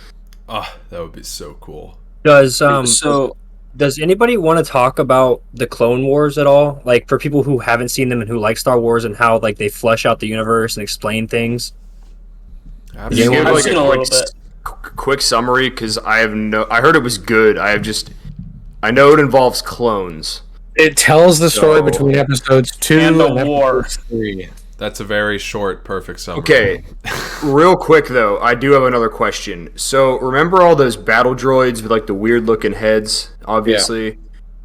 Oh, that would be so cool. Does anybody want to talk about the Clone Wars at all? Like for people who haven't seen them and who like Star Wars and how like they flesh out the universe and explain things. Just give Absolutely. like seen a little bit. quick summary, because I heard it was good. I know it involves clones. It tells the story So- between episodes 2 And the and war. episode 3. That's a very short, perfect summary. Okay, real quick though, I do have another question. So remember all those battle droids with like the weird looking heads? Obviously,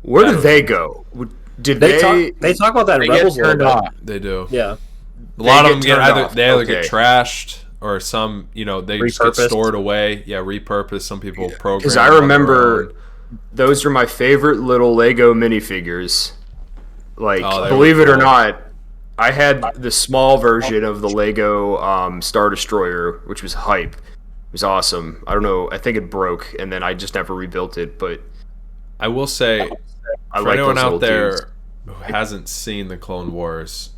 where did they go? Did They talk about that in They get Rebels a little turned bit. off. They do. Yeah. A lot of them get get turned either off. they either get Okay. trashed or some, they just get Repurposed. stored away. Yeah, repurposed. Some people program. Because I on their remember own. those are my favorite little Lego minifigures. Like, Oh, they believe were it or cool. not, I had the small version of the Lego Star Destroyer, which was hype. It was awesome. I don't know. I think it broke, and then I just never rebuilt it. But I will say, I for like anyone those out little there dudes. who hasn't seen the Clone Wars,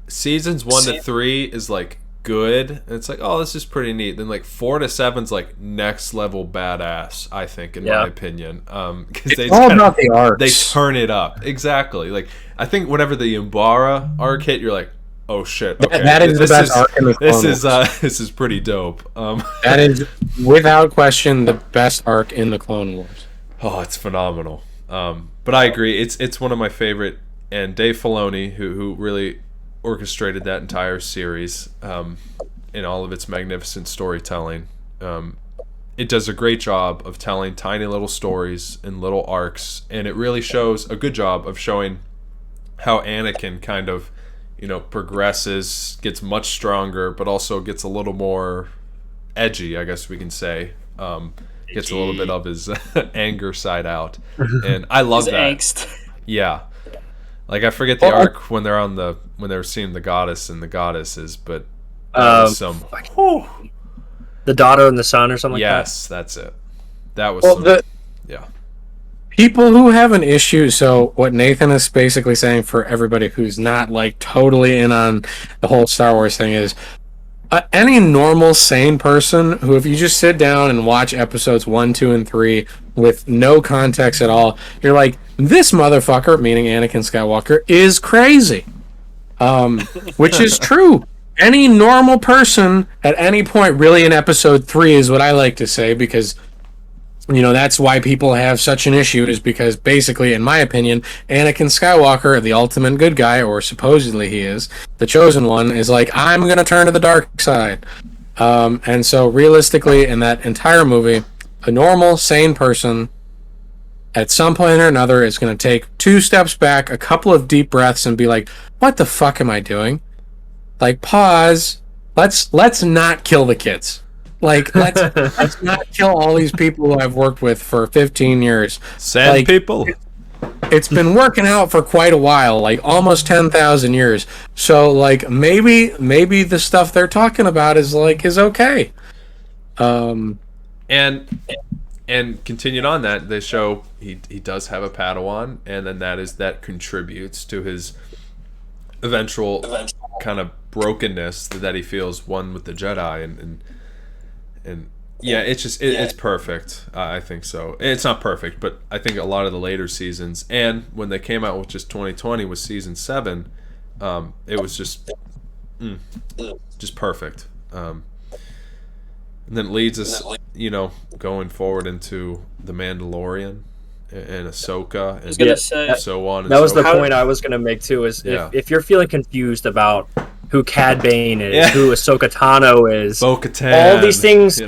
seasons 1 to 3 is like good. And it's like, oh, this is pretty neat. Then like 4 to 7's like next level badass, I think, in my opinion. Because they All about the arcs. they turn it up. Exactly. Like I think whenever the Umbara arc hit, you're like, oh shit. Okay, that is the best arc in the Clone this is pretty dope. That is, without question, the best arc in the Clone Wars. Oh, it's phenomenal. But I agree. It's one of my favorite. And Dave Filoni, who really orchestrated that entire series in all of its magnificent storytelling, it does a great job of telling tiny little stories and little arcs. And it really shows a good job of showing how Anakin kind of, progresses, gets much stronger, but also gets a little more edgy, I guess we can say. Gets a little bit of his anger side out, and I love His that. angst. Yeah, like I forget the arc when they're seeing the goddess and the goddesses, but that was some. The daughter and the son or something like Yes, that's it. That was Well, some, yeah. People who have an issue, so what Nathan is basically saying for everybody who's not like totally in on the whole Star Wars thing is, any normal, sane person who, if you just sit down and watch episodes 1, 2, and 3 with no context at all, you're like, this motherfucker, meaning Anakin Skywalker, is crazy. Which is true. Any normal person at any point, really, in episode 3 is what I like to say, because that's why people have such an issue, is because basically, in my opinion, Anakin Skywalker, the ultimate good guy, or supposedly he is, the chosen one, is like, I'm going to turn to the dark side. And so realistically, in that entire movie, a normal, sane person at some point or another is going to take 2 steps back, a couple of deep breaths, and be like, what the fuck am I doing? Like, pause. Let's not kill the kids. Like, let's not kill all these people who I've worked with for 15 years. Sad people. It's been working out for quite a while, like almost 10,000 years. So, like, maybe the stuff they're talking about is okay. And continued on that, they show he does have a Padawan, and then that contributes to his eventual kind of brokenness that he feels one with the Jedi, and yeah, it's just it's perfect. I think so. It's not perfect, but I think a lot of the later seasons, and when they came out with just 2020 with season 7, it was just perfect. And then it leads us, going forward into the Mandalorian and Ahsoka and so on. That was the point I was going to make too. Is if you're feeling confused about who Cad Bane is, who Ahsoka Tano is, Bo-Katan, all these things,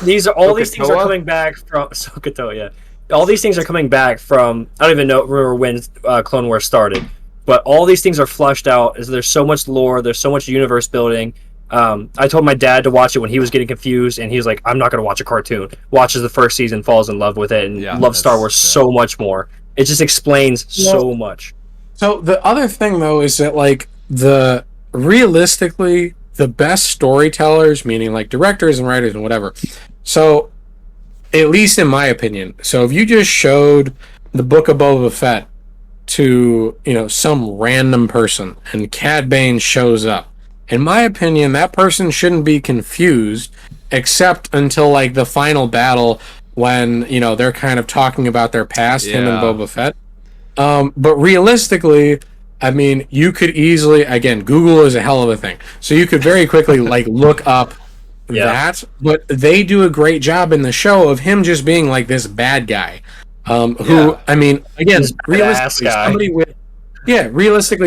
these are coming back from Ahsoka. Yeah, all these things are coming back from. I don't even remember when Clone Wars started, but all these things are flushed out. There's so much lore, there's so much universe building. I told my dad to watch it when he was getting confused, and he was like, I'm not going to watch a cartoon. Watches the first season, falls in love with it, and loves Star Wars so much more. It just explains so much. So the other thing, though, is that, realistically, the best storytellers, meaning like directors and writers and whatever, so, at least in my opinion, so if you just showed the Book of Boba Fett to, some random person, and Cad Bane shows up, in my opinion, that person shouldn't be confused, except until, like, the final battle when, they're kind of talking about their past, him and Boba Fett. But realistically, I mean, you could easily, again, Google is a hell of a thing, so you could very quickly, like, look up that, but they do a great job in the show of him just being, like, this bad guy, who, I mean, again, realistically,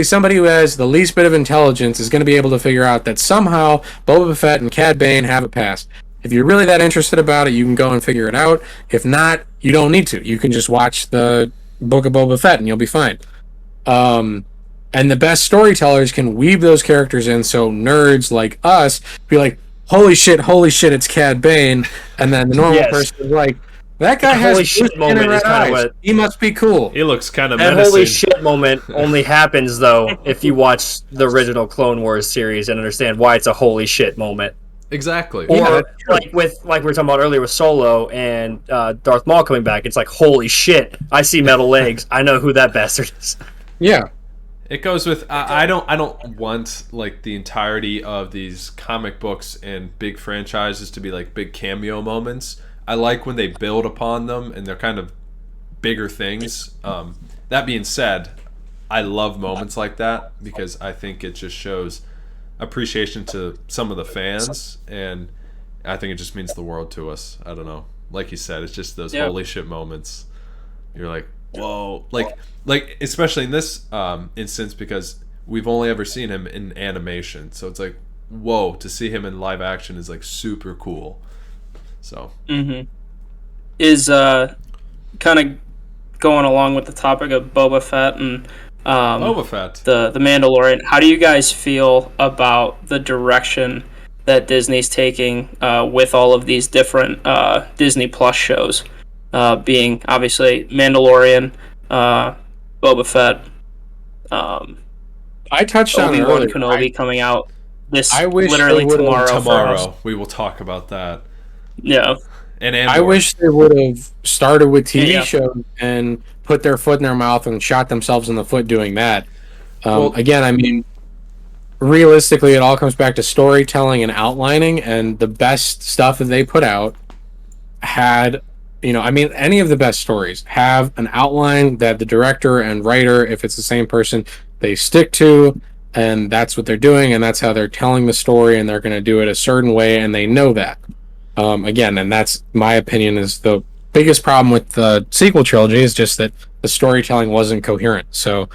somebody who has the least bit of intelligence is going to be able to figure out that somehow Boba Fett and Cad Bane have a past. If you're really that interested about it, you can go and figure it out. If not, you don't need to. You can just watch the Book of Boba Fett and you'll be fine. And the best storytellers can weave those characters in, so nerds like us be like, holy shit, it's Cad Bane. And then the normal person is like, that guy has holy shit moment is kind of what he must be cool. He looks kind of menacing. menacing. Holy shit moment only happens though if you watch the original Clone Wars series and understand why it's a holy shit moment. Exactly. Or like we were talking about earlier with Solo and Darth Maul coming back, it's like, holy shit, I see metal legs. I know who that bastard is. Yeah. It goes with I don't want like the entirety of these comic books and big franchises to be like big cameo moments. I like when they build upon them and they're kind of bigger things. That being said, I love moments like that because I think it just shows appreciation to some of the fans, and I think it just means the world to us. I don't know. Like you said, it's just those holy shit moments. You're like, whoa. Like especially in this instance, because we've only ever seen him in animation. So it's like, whoa, to see him in live action is like super cool. So is kind of going along with the topic of Boba Fett and Boba Fett, the Mandalorian. How do you guys feel about the direction that Disney's taking with all of these different Disney Plus shows, being obviously Mandalorian, Boba Fett, I touched on Obi-Wan Kenobi coming out literally tomorrow. We will talk about that. Yeah. And Andor. I wish they would have started with TV shows and put their foot in their mouth and shot themselves in the foot doing that. Again, I mean, realistically, it all comes back to storytelling and outlining, and the best stuff that they put out had, any of the best stories have an outline that the director and writer, if it's the same person, they stick to, and that's what they're doing, and that's how they're telling the story, and they're going to do it a certain way, and they know that. Again, and that's my opinion, is the biggest problem with the sequel trilogy is just that the storytelling wasn't coherent. So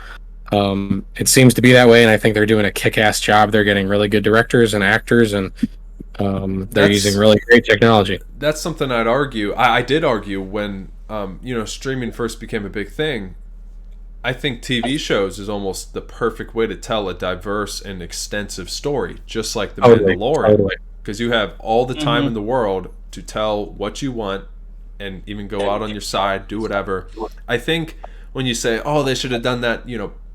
it seems to be that way, and I think they're doing a kick-ass job. They're getting really good directors and actors, and they're using really great technology. That's something I'd argue. I did argue when streaming first became a big thing. I think TV shows is almost the perfect way to tell a diverse and extensive story, just like The Mandalorian, because you have all the time in the world to tell what you want and even go out on your side, do whatever. I think when you say, oh, they should have done that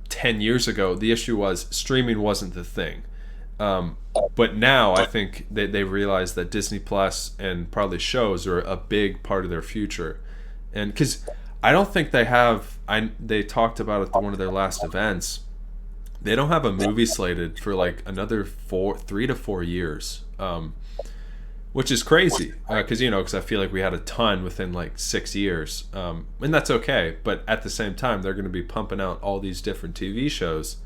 10 years ago, the issue was streaming wasn't the thing. But now I think they realize that Disney Plus and probably shows are a big part of their future. And because I don't think they have, they talked about it at one of their last events, they don't have a movie slated for like another 3 to 4 years, which is crazy, because I feel like we had a ton within like 6 years, and that's okay. But at the same time, they're going to be pumping out all these different TV shows,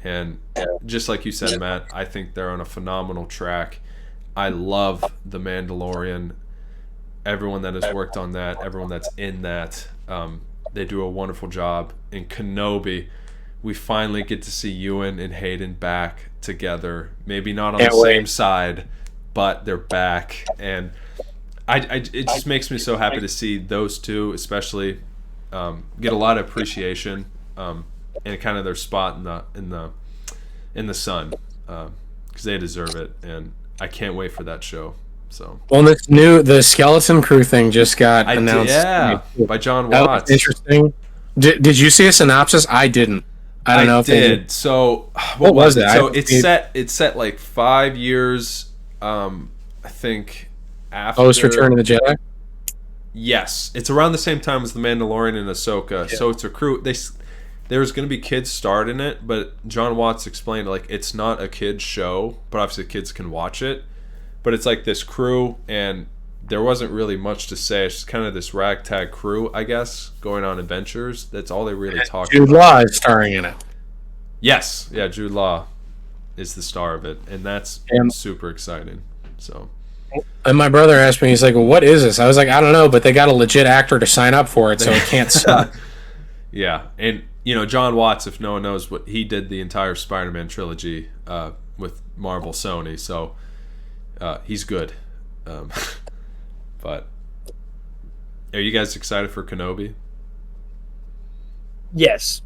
and just like you said, Matt, I think they're on a phenomenal track. I love The Mandalorian. Everyone that has worked on that, everyone that's in that, they do a wonderful job. In Kenobi, we finally get to see Ewan and Hayden back together. Maybe not on the same side, but they're back, and it just makes me so happy to see those two, especially, get a lot of appreciation, and kind of their spot in the sun, because they deserve it, and I can't wait for that show. So, well, the Skeleton Crew thing just got announced. By John Watts. Interesting. Did you see a synopsis? I didn't. I don't know if did. So what was it? So it's set like 5 years. I think after post Return of the Jedi. Yes, it's around the same time as The Mandalorian and Ahsoka. Yeah. So it's a crew. There's going to be kids starred in it, but John Watts explained like it's not a kids show, but obviously kids can watch it. But it's like this crew, and there wasn't really much to say. It's just kind of this ragtag crew, I guess, going on adventures. That's all they really talk about. Jude Law is starring in it. Yes, yeah, Jude Law is the star of it, and that's super exciting. So, and my brother asked me, he's like, well, what is this? I was like, I don't know, but they got a legit actor to sign up for it, so it can't suck. Yeah, and John Watts, if no one knows, what he did the entire Spider-Man trilogy with Marvel Sony, so he's good. But are you guys excited for Kenobi? Yes.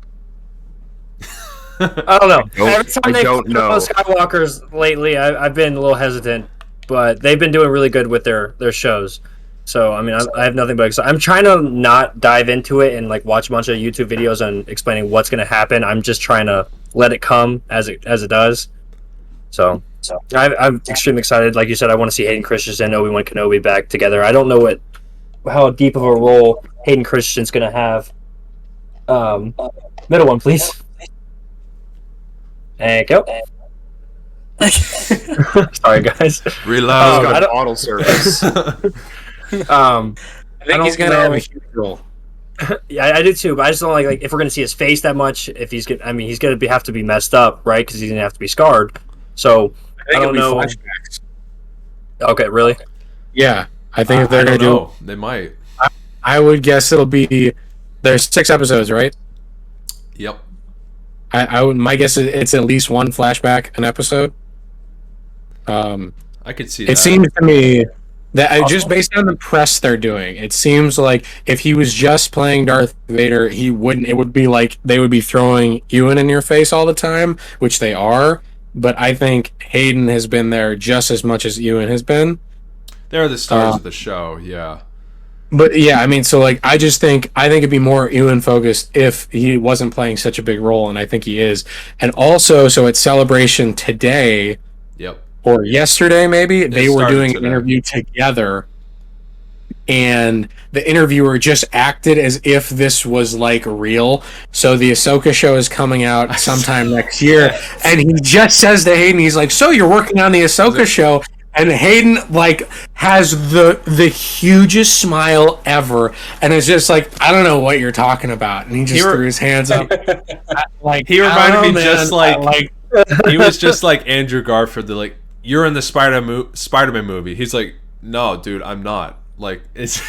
I don't know. Every time they don't know Skywalkers lately, I've been a little hesitant, but they've been doing really good with their shows. So I mean, I have nothing but excited. I'm trying to not dive into it and like watch a bunch of YouTube videos on explaining what's going to happen. I'm just trying to let it come as it does. So I'm extremely excited. Like you said, I want to see Hayden Christensen and Obi-Wan Kenobi back together. I don't know how deep of a role Hayden Christensen's going to have. Middle one, please. Thank you. Sorry, guys. Reload. Got auto service. I think he's going to have a huge role. Yeah, I do too, but I just don't like if we're going to see his face that much. If he's going, I mean, he's going to have to be messed up, right? Because he's going to have to be scarred. So I don't know. Flashbacks. Okay, really? Yeah, I think if they're going to do, they might. I would guess it'll be. There's 6 episodes, right? Yep. My guess is it's at least one flashback an episode. I could see that. It seems to me that just based on the press they're doing, it seems like if he was just playing Darth Vader, he wouldn't. It would be like they would be throwing Ewan in your face all the time, which they are. But I think Hayden has been there just as much as Ewan has been. They're the stars of the show, yeah. But yeah, I mean, so like, I think it'd be more Ewan focused if he wasn't playing such a big role, and I think he is. And also, so at Celebration today, yep, or yesterday maybe, they were doing an interview together, and the interviewer just acted as if this was like real. So the Ahsoka show is coming out sometime next year, and he just says to Hayden, he's like, "So you're working on the Ahsoka show?" And Hayden like has the hugest smile ever, and it's just like, I don't know what you're talking about, and he just threw his hands up. Like he reminded me just like he was just like Andrew Garfield. Like, you're in the Spider-Man movie. He's like, no, dude, I'm not. Like, it's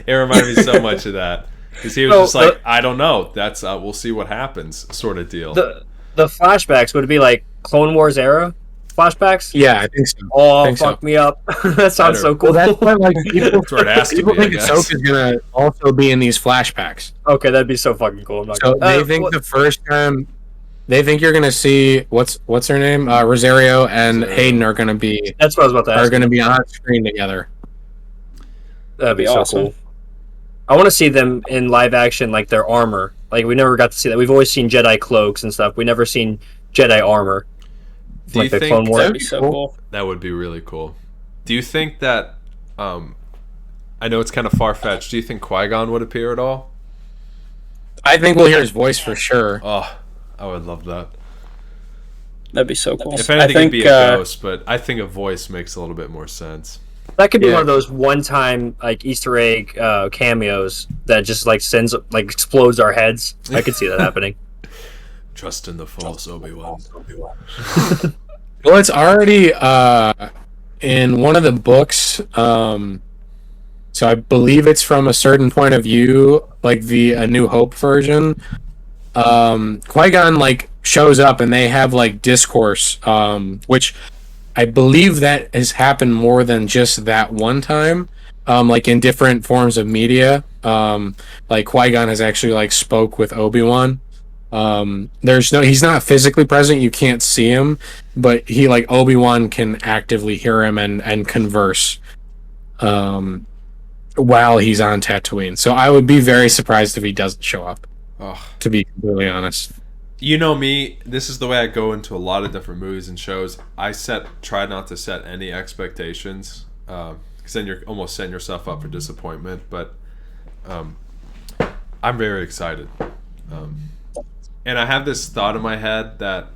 it reminded me so much of that, because he was just like, I don't know. That's we'll see what happens, sort of deal. The flashbacks would it be like Clone Wars era flashbacks? Yeah, I think so. Oh, fuck me up. That sounds so cool. Well, that's why like people People think Ahsoka's gonna also be in these flashbacks. Okay, that'd be so fucking cool. So they think the first time they think you're gonna see what's her name, Rosario and Hayden are gonna be. That's what I was about to ask. Are gonna be on screen together. That'd be so awesome. cool. I want to see them in live action, like their armor. Like, we never got to see that. We've always seen Jedi cloaks and stuff. We never seen Jedi armor. Do you think Clone Wars. That'd be so cool. That would be really cool. Do you think that? I know it's kind of far fetched. Do you think Qui-Gon would appear at all? I think we'll hear his voice for sure. Oh, I would love that. That'd be so cool. If anything, it'd be a ghost, but I think a voice makes a little bit more sense. That could be one of those one-time like Easter egg cameos that just like explodes our heads. I could see that happening. Trust in the Force, Obi-Wan. Well, it's already in one of the books. So I believe it's from a certain point of view, like the A New Hope version. Qui-Gon like shows up and they have like discourse, which I believe that has happened more than just that one time. Like in different forms of media. Like Qui-Gon has actually like spoke with Obi-Wan. He's not physically present, you can't see him, but he like Obi-Wan can actively hear him and converse while he's on Tatooine. So I would be very surprised if he doesn't show up. To be completely honest. You know me, this is the way I go into a lot of different movies and shows. I try not to set any expectations, because then you're almost setting yourself up for disappointment. But I'm very excited. And I have this thought in my head that,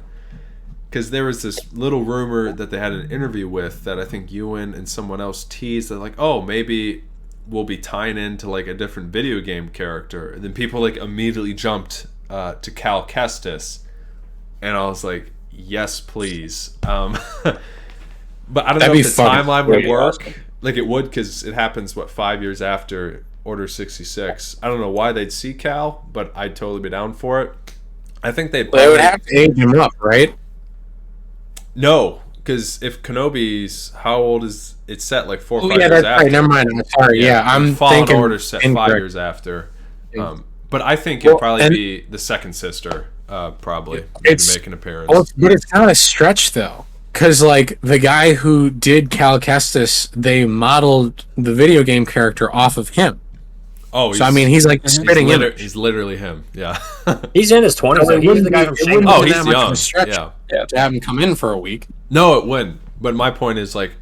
because there was this little rumor that they had an interview with that I think Ewan and someone else teased that, like, oh, maybe we'll be tying into like a different video game character. And then people like immediately jumped to Cal Kestis, and I was like, yes, please. But I don't know if the timeline would work. Awesome. Like it would, because it happens 5 years after Order 66. I don't know why they'd see Cal, but I'd totally be down for it. I think they would have to age him up, right? No, because if Kenobi's, how old is it's set like 4 or 5 years that's after? Right. Never mind. I'm sorry. Yeah, I'm Fallen thinking Order set 5 years after. But I think it'll probably be the second sister. Probably make an appearance. But it's kind of a stretch though, because like the guy who did Cal Kestis, they modeled the video game character off of him. Oh, so I mean, he's like spitting in. He's literally him. Yeah. He's in his 20s. So he's the guy from Shanghai. Oh, he's young. To have him come in for a week. No, it wouldn't. But my point is, like,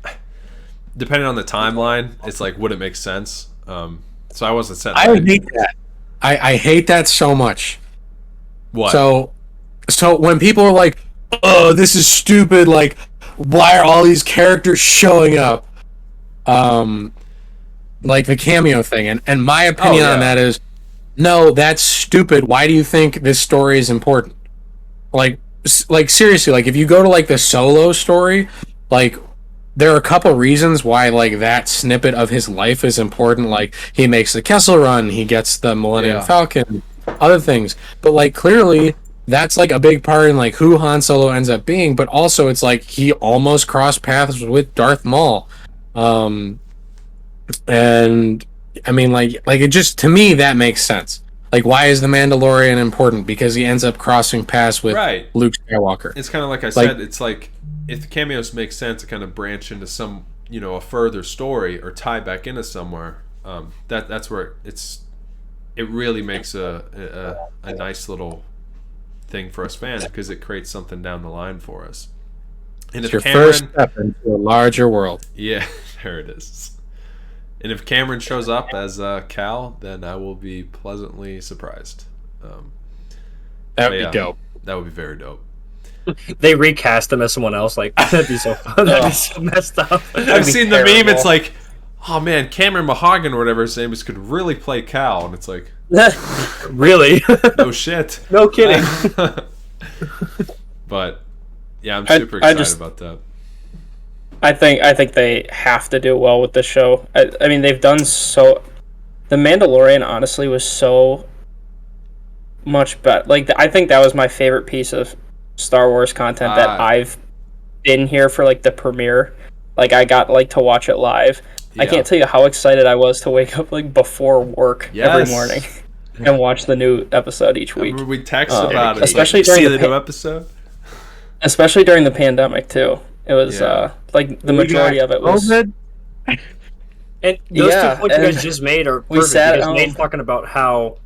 depending on the timeline, it's like, would it make sense? So I wasn't set. I hate that. I hate that so much. What? So when people are like, "Oh, this is stupid," like, why are all these characters showing up? Like the cameo thing, and my opinion on that is, no, that's stupid. Why do you think this story is important? Like seriously, like if you go to like the Solo story, like there are a couple reasons why like that snippet of his life is important. Like he makes the Kessel Run, he gets the Millennium Falcon, other things. But like clearly that's like a big part in like who Han Solo ends up being. But also it's like he almost crossed paths with Darth Maul. And I mean, like it just, to me, that makes sense. Like, why is the Mandalorian important? Because he ends up crossing paths with Luke Skywalker. It's kind of like I said. It's like if the cameos make sense to kind of branch into some, a further story or tie back into somewhere. That's where it really makes a nice little thing for us fans, because it creates something down the line for us. And it's your first step into a larger world. Yeah, there it is. And if Cameron shows up as Cal, then I will be pleasantly surprised. That would be dope. That would be very dope. They recast him as someone else. Like that'd be so fun. That'd be so messed up. I've seen the meme. It's like, oh man, Cameron Mahogany or whatever his name is could really play Cal, and it's like, really? no shit. No kidding. But yeah, I'm super excited about that. I think they have to do well with the show. I mean, they've done so. The Mandalorian, honestly, was so much better. Like, I think that was my favorite piece of Star Wars content that I've been here for, like, the premiere. Like, I got, like, to watch it live. Yeah. I can't tell you how excited I was to wake up, like, before work every morning and watch the new episode each week. We texted about it. Especially like, during the new episode? Especially during the pandemic, too. It was, like, the majority of it was... COVID? And those 2 points you guys just made are perfect. Nate's talking about how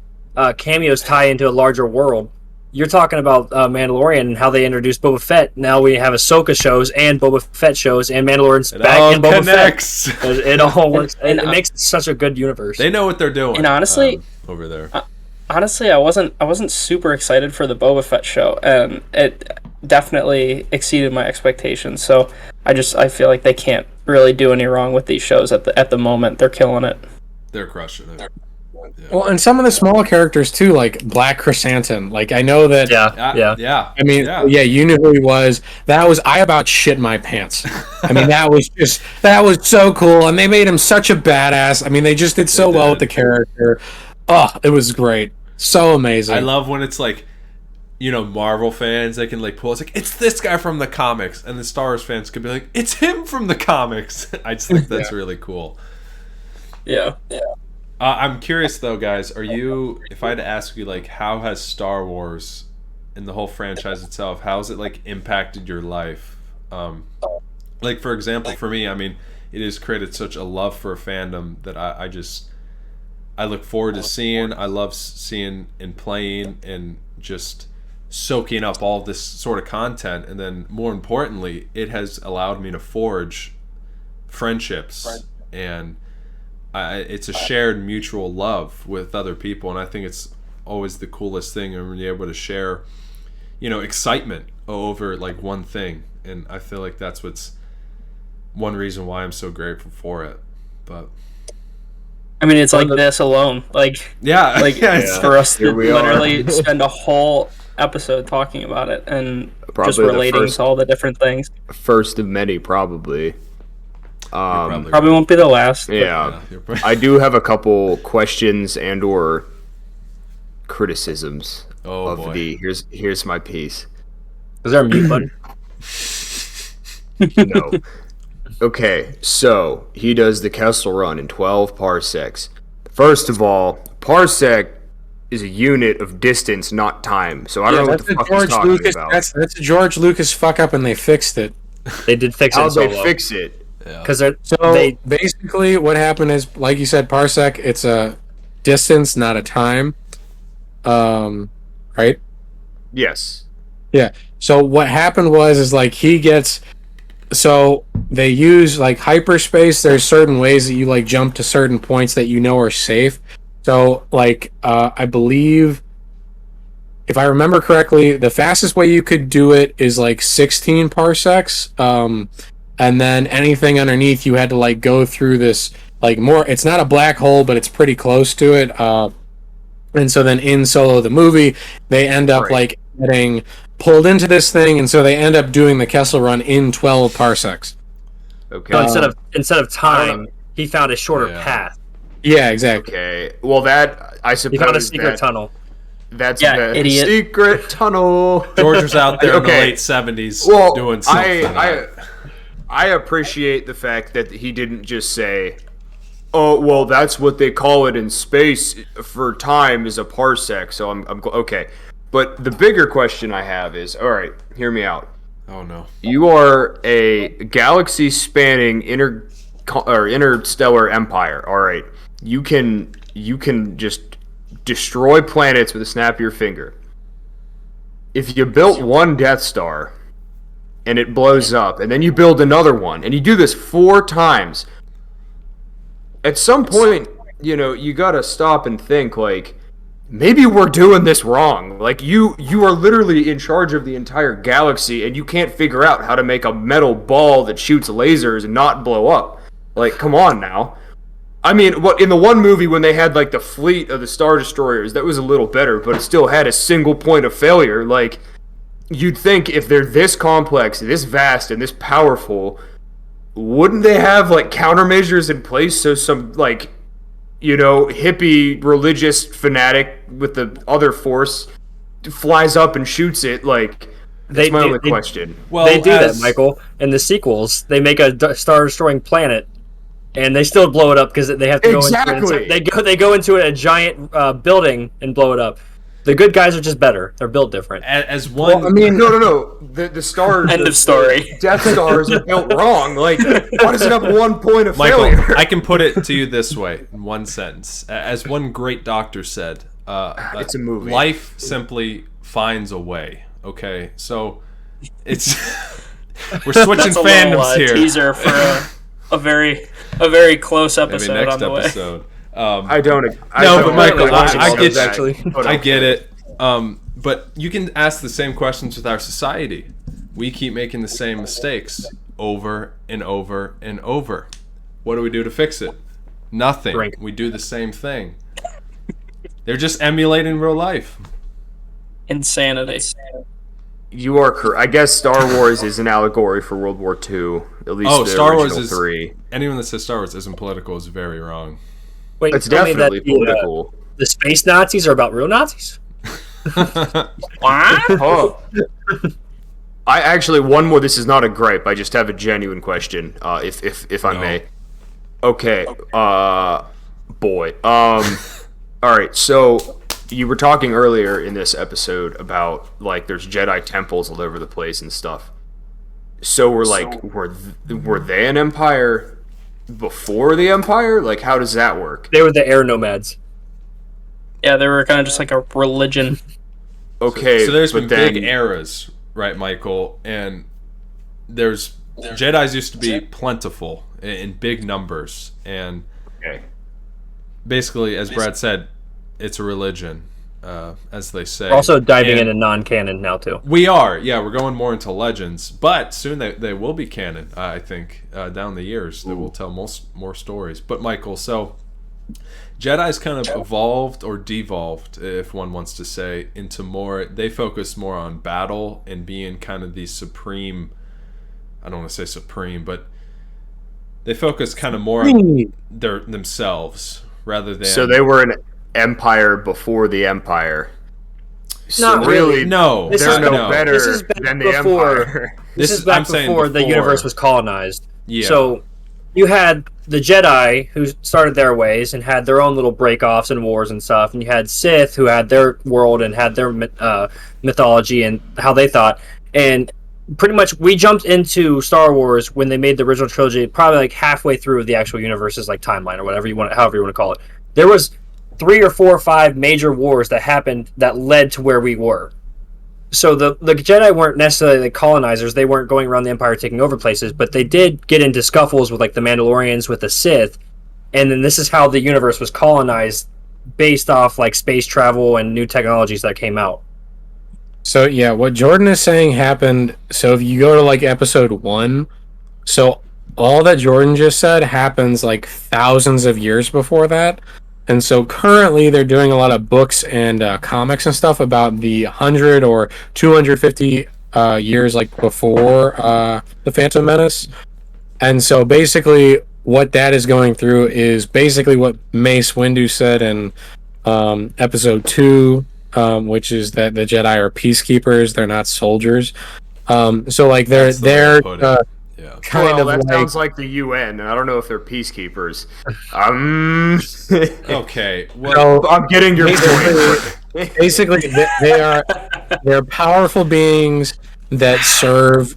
cameos tie into a larger world. You're talking about Mandalorian and how they introduced Boba Fett. Now we have Ahsoka shows and Boba Fett shows and Mandalorian's back in Boba connects. Fett. It all works. And it makes it such a good universe. They know what they're doing. And honestly, over there. Honestly, I wasn't super excited for the Boba Fett show, and it definitely exceeded my expectations. So I feel like they can't really do any wrong with these shows at the moment. They're killing it. They're crushing it. Yeah. Well, and some of the smaller characters too, like Black Chrysanthemum. Like I know that. Yeah. I mean, you knew who he was. I about shit my pants. I mean, that was so cool, and they made him such a badass. I mean, they just did so well with the character. Oh, it was great. So amazing. I love when it's like, Marvel fans, they can like pull, it's like, it's this guy from the comics, and the Star Wars fans could be like, it's him from the comics. I just think that's really cool. Yeah. I'm curious though, guys, if I had to ask you, like, how has Star Wars and the whole franchise itself, how has it like impacted your life? Like, for example, for me, I mean, it has created such a love for a fandom that I look forward to seeing. I love seeing and playing and just soaking up all this sort of content. And then more importantly, it has allowed me to forge friendships and it's a shared mutual love with other people. And I think it's always the coolest thing when you're able to share, excitement over like one thing. And I feel like that's what's one reason why I'm so grateful for it. But I mean, it's like this alone. Like, for us to literally spend a whole episode talking about it and probably just relating to all the different things. First of many, probably. Probably won't be the last. Yeah. I do have a couple questions and or criticisms here's my piece. Is there a mute button? No. Okay, so he does the Kessel Run in 12 parsecs. First of all, parsec is a unit of distance, not time. So I don't know what the fuck he's talking about. That's a George Lucas fuck up, and they fixed it. They did fix it. How'd they fix it? Because basically what happened is, like you said, parsec, it's a distance, not a time. Right? Yes. Yeah. So what happened is like so they use like hyperspace. There's certain ways that you like jump to certain points that are safe. So like I believe, if I remember correctly, the fastest way you could do it is like 16 parsecs. And then anything underneath, you had to like go through this like more. It's not a black hole, but it's pretty close to it. And so then in Solo the movie, they end up like getting pulled into this thing, and so they end up doing the Kessel Run in 12 parsecs. Okay. So instead of time, he found a shorter path. Yeah, exactly. Okay. Well, that I suppose he found a secret tunnel. That's the idiot. Secret tunnel. George was out there in the late 70s doing something. I appreciate the fact that he didn't just say, "Oh, well, that's what they call it in space for time is a parsec." So I'm okay. But the bigger question I have is, all right, hear me out. Oh no. You are a galaxy-spanning interstellar empire. All right. You can just destroy planets with a snap of your finger. If you built one Death Star and it blows up, and then you build another one, and you do this 4 times, at some point, you gotta stop and think, like, maybe we're doing this wrong. Like, you are literally in charge of the entire galaxy, and you can't figure out how to make a metal ball that shoots lasers and not blow up. Like, come on now. I mean, what in the one movie when they had like the fleet of the Star Destroyers, that was a little better, but it still had a single point of failure. Like, you'd think if they're this complex, this vast, and this powerful, wouldn't they have like countermeasures in place so some like, hippie religious fanatic with the other force flies up and shoots it? Like, that's my only question. Well, they do that, Michael. In the sequels, they make a star-destroying planet, and they still blow it up because they have to go into it. They go into a giant building and blow it up. The good guys are just better. They're built different. As one, well, I mean, no. The stars. End of story. Death Stars are built wrong. Like, why does it have 1 point of Michael, failure? I can put it to you this way, in one sentence. As one great doctor said, it's a movie. Life simply finds a way. Okay, so it's we're switching fandoms here. Teaser for a very close episode. Maybe next on the episode. I don't. But Michael, I get that. actually. I get it. But you can ask the same questions with our society. We keep making the same mistakes over and over and over. What do we do to fix it? Nothing. Drink. We do the same thing. They're just emulating real life. Insanity. You are correct. I guess Star Wars is an allegory for World War II. At least the Star Wars original is 3. Anyone that says Star Wars isn't political is very wrong. Wait, It's tell me that definitely political. The space Nazis are about real Nazis? Oh. I actually, one more. This is not a gripe. I just have a genuine question, if I may. Okay. Boy. All right. So you were talking earlier in this episode about like there's Jedi temples all over the place and stuff. So were they an empire before the Empire? Like, how does that work? They were the air nomads. Yeah, they were kind of just like a religion. Okay, so there's but been big eras, right, Michael? And Jedis used to be plentiful in big numbers, and basically, as Brad said, it's a religion, as they say. We're also diving into non-canon now too. We are, yeah. We're going more into legends, but soon they will be canon. I think down the years they will tell more stories. But Michael, so Jedi's kind of evolved or devolved, if one wants to say, into more. They focus more on battle and being kind of the supreme. I don't want to say supreme, but they focus kind of more on themselves rather than. So they were an empire before the Empire. Not really. No, they're no better than the before, Empire. This is back before the universe was colonized. Yeah. So you had the Jedi who started their ways and had their own little break-offs and wars and stuff, and you had Sith who had their world and had their mythology and how they thought. And pretty much we jumped into Star Wars when they made the original trilogy, probably like halfway through the actual universe's like timeline or whatever however you want to call it. There was 3 or 4 or 5 major wars that happened that led to where we were. So the Jedi weren't necessarily the colonizers. They weren't going around the Empire taking over places, but they did get into scuffles with like the Mandalorians, with the Sith, and then this is how the universe was colonized based off like space travel and new technologies that came out. So yeah, what Jordan is saying happened. So if you go to like episode 1, so all that Jordan just said happens like thousands of years before that. And so currently they're doing a lot of books and comics and stuff about the 100 or 250 years like before the Phantom Menace. And so basically what that is going through is basically what Mace Windu said in episode 2, which is that the Jedi are peacekeepers, they're not soldiers. So like they're kind of that like, sounds like the UN, and I don't know if they're peacekeepers. Okay, well, I'm getting your point. Basically, they're powerful beings that serve,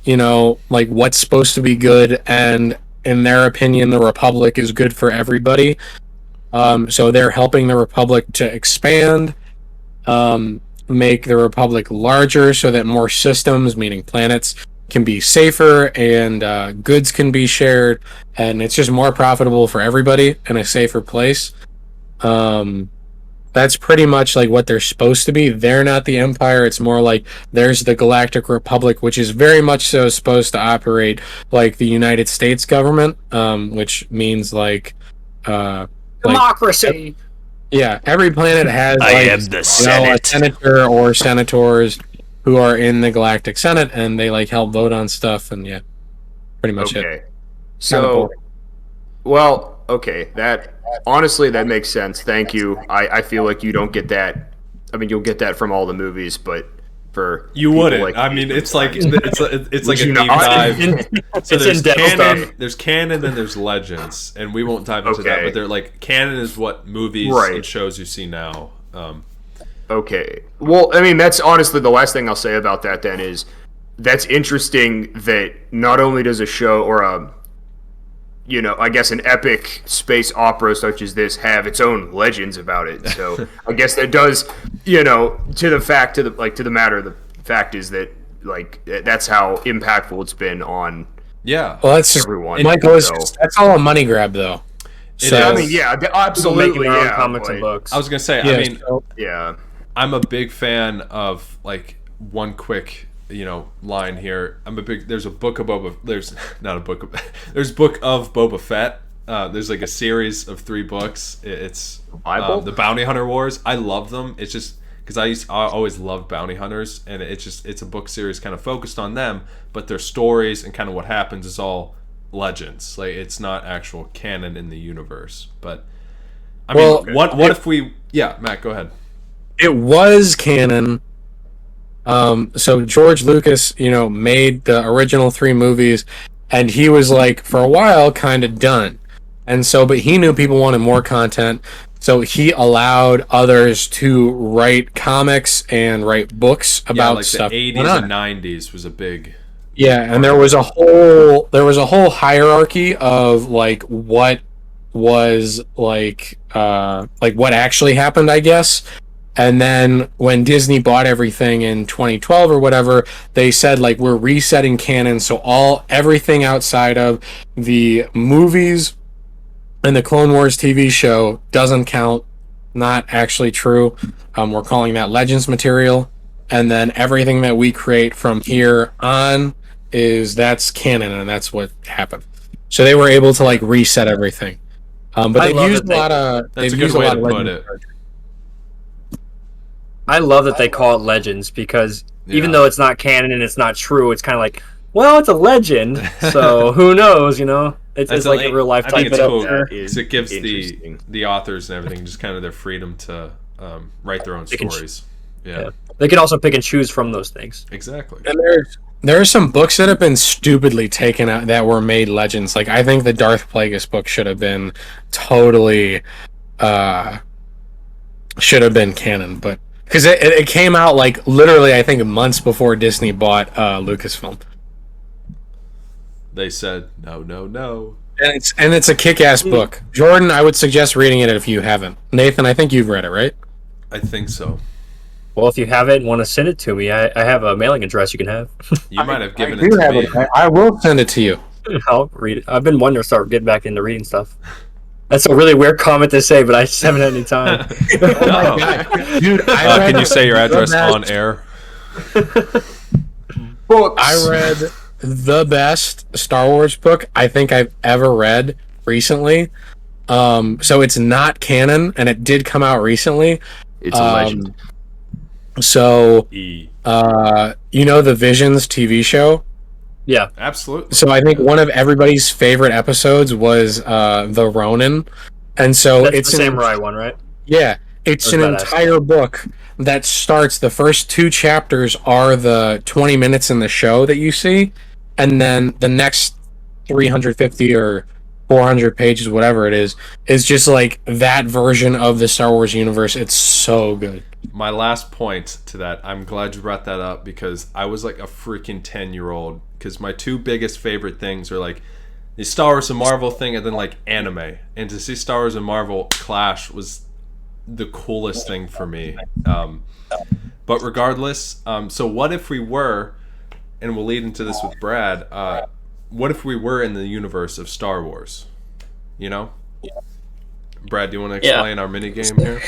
like what's supposed to be good, and in their opinion, the Republic is good for everybody. So they're helping the Republic to expand, make the Republic larger, so that more systems, meaning planets, can be safer and goods can be shared, and it's just more profitable for everybody in a safer place. That's pretty much like what they're supposed to be. They're not the Empire. It's more like there's the Galactic Republic, which is very much so supposed to operate like the United States government, which means like Democracy. yeah, every planet has I am the Senate. a senator or senators who are in the Galactic Senate, and they like help vote on stuff, and yeah, pretty much it. Okay. So, well, okay, that honestly that makes sense. Thank you. I feel like you don't get that. I mean, you'll get that from all the movies, but for You people wouldn't. like I mean, it's like it's like a you deep not? dive. So It's there's in depth canon, stuff. there's canon, then there's legends, and we won't dive into that. Okay. But they're like canon is what movies Right. and shows you see now. Okay. Well, I mean, that's honestly the last thing I'll say about that then is that's interesting that not only does a show or a, you know, I guess an epic space opera such as this have its own legends about it. So I guess that does, you know, to the matter, the fact is that like that's how impactful it's been on Yeah. Well, that's just everyone. Michael. Is So- that's all a money grab, though. It So is. I mean, yeah, People absolutely. making their own Yeah, comics but- and books. I was gonna say. yeah, I mean, so- Yeah. I'm a big fan of like one quick, line here. There's a book of Boba. There's not a book of. There's book of Boba Fett. There's like a series of 3 books. It's Bible? the Bounty Hunter Wars. I love them. It's just because I always loved bounty hunters, and it's a book series kind of focused on them, but their stories and kind of what happens is all legends. Like it's not actual canon in the universe. But I Well, mean, what if we? Yeah, Matt, go ahead. it was canon. So George Lucas, made the original 3 movies, and he was like, for a while, kind of done. And so, but he knew people wanted more content, so he allowed others to write comics and write books Yeah, about like stuff. the 80s going on. and 90s was a big. Yeah, and there was a whole hierarchy of like what was like what actually happened, I guess. And then when Disney bought everything in 2012 or whatever, they said like we're resetting canon, so everything outside of the movies and the Clone Wars TV show doesn't count. Not actually true. We're calling that Legends material, and then everything that we create from here on that's canon, and that's what happened. So they were able to like reset everything. But I they've love used that a lot of. That's They've a good used a way lot to of put Legends. it. I love that they call it legends because even Yeah. though it's not canon and it's not true, it's kind of like, well, it's a legend, so who knows, It's like a real life I think type it's of cool That because it gives interesting. the authors and everything just kind of their freedom to write their own They can stories. Yeah, They can also pick and choose from those things. exactly. And there are some books that have been stupidly taken out that were made legends. Like I think the Darth Plagueis book should have been totally canon, but because it came out like literally I think months before Disney bought Lucasfilm. They said no. And it's a kick-ass book. Jordan, I would suggest reading it if you haven't. Nathan, I think you've read it, right? I think so. Well, if you have it and want to send it to me, I have a mailing address you can have. You might have given I it do to have me. it. I will send it to you. I'll read it. I've been wanting to start getting back into reading stuff. That's a really weird comment to say, but I just haven't had any time. No. Dude, Can you say your address on air? Books. I read the best Star Wars book I think I've ever read recently. So it's not canon, and it did come out recently. It's a legend. So, E. the Visions TV show. Yeah. Absolutely. So I think one of everybody's favorite episodes was the Ronin, and so That's it's the samurai one, right? Yeah, it's That an was badass. entire book that starts. The first 2 chapters are the 20 minutes in the show that you see, and then the next 350 or 400 pages, whatever it is just like that version of the Star Wars universe. It's so good. My last point to that, I'm glad you brought that up because I was like a freaking 10-year-old because my 2 biggest favorite things are like the Star Wars and Marvel thing and then like anime. And to see Star Wars and Marvel clash was the coolest thing for me. But regardless, so what if we were and we'll lead into this with Brad. What if we were in the universe of Star Wars? You know? Brad, do you want to explain our mini game here?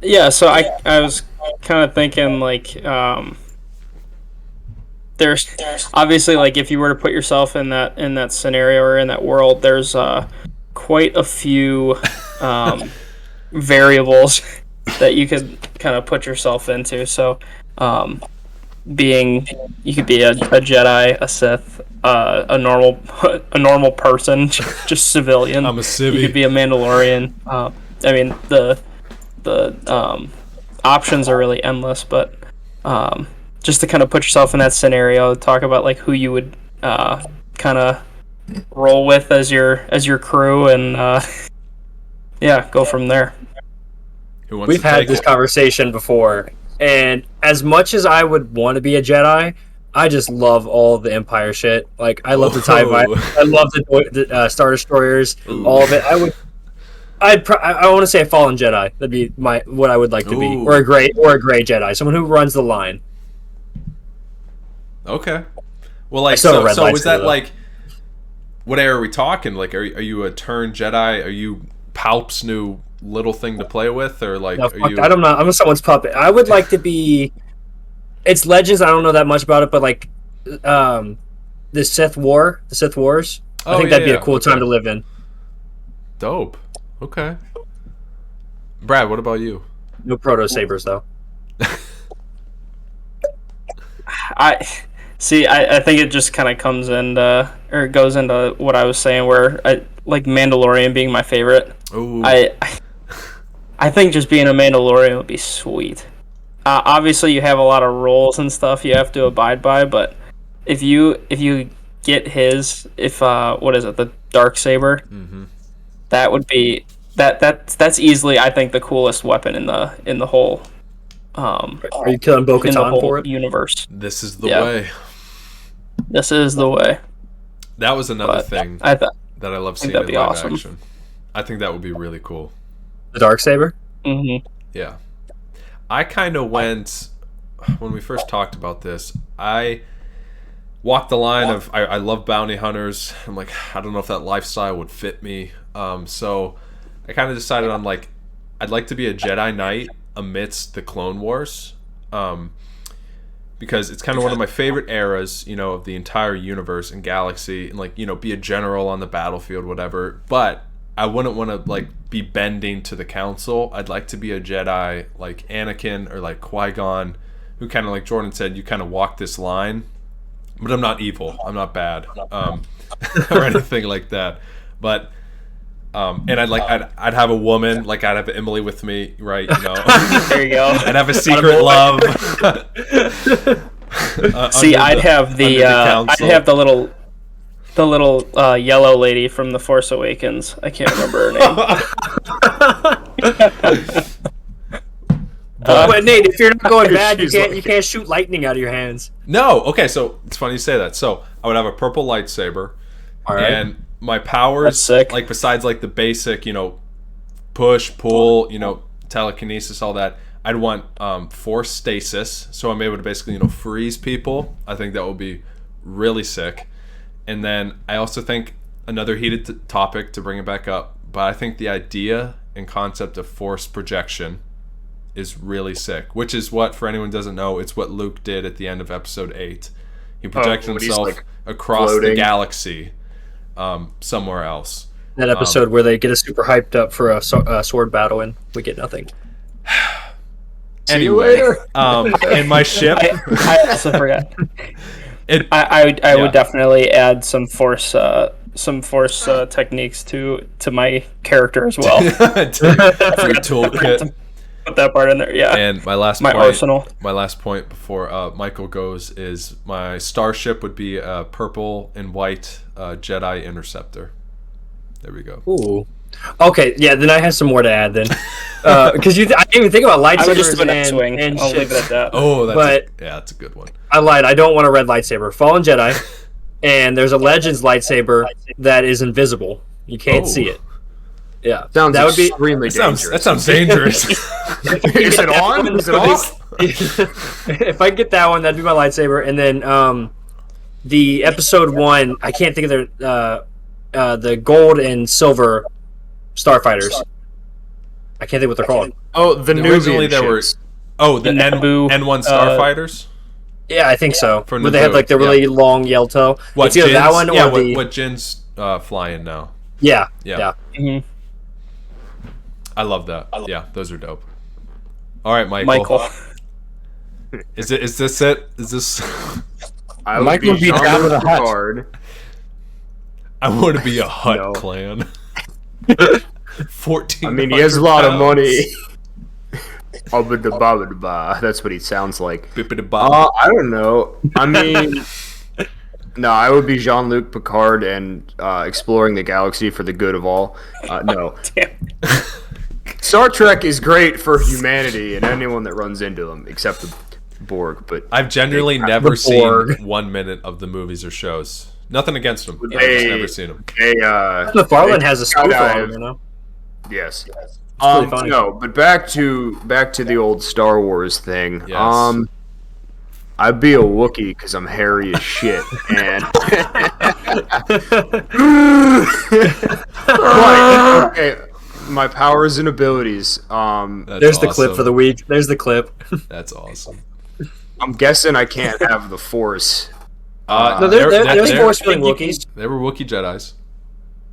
Yeah, so I was kind of thinking, like, there's obviously, like, if you were to put yourself in that scenario or in that world, there's quite a few variables that you could kind of put yourself into. So, you could be a Jedi, a Sith, a normal person, just civilian. I'm a civvy. You could be a Mandalorian. I mean, the options are really endless, but just to kind of put yourself in that scenario, talk about like who you would kind of roll with as your crew, and go from there. We've had this conversation before, and as much as I would want to be a Jedi, I just love all the Empire shit. Like, I love the TIE Fighter, I love the Star Destroyers, all of it. I want to say a Fallen Jedi. That'd be what I would like to be, or a gray Jedi, someone who runs the line. Okay. Well, like, so is that like, what era are we talking? Like, are you a turned Jedi? Are you Palp's new little thing to play with, or like, no, I'm someone's puppet. I would like to be. It's Legends. I don't know that much about it, but like, the Sith Wars. I think that'd be a cool time to live in. Dope. Okay. Brad, what about you? No proto sabers though. I think it just kind of comes into, or goes into what I was saying, where I like Mandalorian being my favorite. Ooh. I think just being a Mandalorian would be sweet. Obviously, you have a lot of rules and stuff you have to abide by, but if you get what is it, the Darksaber, that would be that's easily, I think, the coolest weapon in the whole. Are you killing Bo-Katan for it? Universe. This is the way. This is the way. That was another thing that I love seeing in live action. I think that would be really cool. The Darksaber? Mm-hmm. Yeah. I kind of went, when we first talked about this, I walked the line of, I love bounty hunters. I'm like, I don't know if that lifestyle would fit me. So I kind of decided on, like, I'd like to be a Jedi Knight amidst the Clone Wars. Because it's kind of one of my favorite eras, of the entire universe and galaxy, and, like, be a general on the battlefield, whatever. But I wouldn't want to, like, be bending to the council. I'd like to be a Jedi like Anakin or like Qui-Gon, who kind of, like Jordan said, you kind of walk this line. But I'm not evil. I'm not bad, or anything like that. But and I'd have a woman, like I'd have Emily with me, right? There you go. I'd have a secret love. See, I'd have the little yellow lady from The Force Awakens. I can't remember her name. But Nate, if you're not going bad, you can't shoot lightning out of your hands. No. Okay, so it's funny you say that. So I would have a purple lightsaber, and my powers, like, besides like the basic, push, pull, telekinesis, all that, I'd want force stasis, so I'm able to basically freeze people. I think that would be really sick. And then I also think another heated topic to bring it back up, but I think the idea and concept of force projection is really sick, which is what, for anyone who doesn't know, it's what Luke did at the end of episode 8. He projected himself across the galaxy somewhere else. That episode where they get us super hyped up for a sword battle and we get nothing. Anyway, in my ship... I also forgot. I would definitely add some force techniques to my character as well. For your toolkit. Put that part in there, yeah. And my last point before Michael goes is my starship would be a purple and white Jedi Interceptor. There we go. Ooh. Okay, yeah, then I have some more to add then. Because I didn't even think about lightsabers. I would just do an X-Wing. I'll leave it at that. Oh, that's a good one. I lied. I don't want a red lightsaber. Fallen Jedi, and there's a Legends lightsaber that is invisible. You can't see it. Yeah, that would be extremely dangerous. That sounds dangerous. Is it on? Is it off? If I get that one, that'd be my lightsaber. And then the episode 1, I can't think of the gold and silver starfighters. I can't think what they're called. Oh, the Originally Nubian there were. ships. Oh, the Naboo, N1 starfighters. Yeah, I think so. For Where they have Naboo, like the really long yell toe. What It's either that one or yeah, the what Jin's flying now. yeah. Mhm. I love that. Yeah, those are dope. All right, Michael. Is this it? Is this? I would Michael would be down Jean-Luc with a Hutt. Picard. I want to be a Hutt No. clan. 14. I mean, he has a lot of money. That's what he sounds like. I don't know. I mean, no, I would be Jean-Luc Picard and exploring the galaxy for the good of all. No. Damn. Star Trek is great for humanity and anyone that runs into them, except the Borg. But I've genuinely never seen Borg. 1 minute of the movies or shows. Nothing against them. I've They- just never seen them. McFarlane has a spoof on skydive. him, you know. Yes. really funny. No, but back to the old Star Wars thing. Yes. I'd be a Wookiee because I'm hairy as shit, and but, okay, my powers and abilities. That's There's the clip awesome. for the week. There's the clip. That's awesome. I'm guessing I can't have the Force. No, there's Force feeling Wookiees. There were Wookiee Jedis.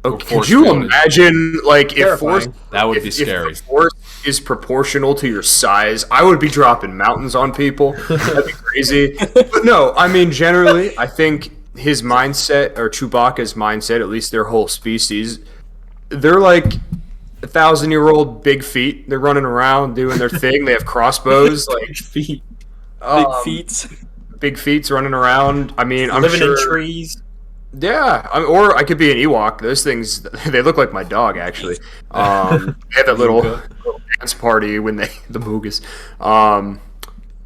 Okay, Force could you fielding. imagine, like, if Terrifying. Force That would be if scary. the Force is proportional to your size, I would be dropping mountains on people. That'd be crazy. But no, I mean, generally, I think his mindset, or Chewbacca's mindset, at least their whole species, they're like 1,000-year-old big feet. They're running around doing their thing. They have crossbows, like Feet. Big feet. big feet's running around. I mean, I'm Living sure. in trees. Yeah, or I could be an Ewok. Those things, they look like my dog, actually. They had that little dance party when the Moogas.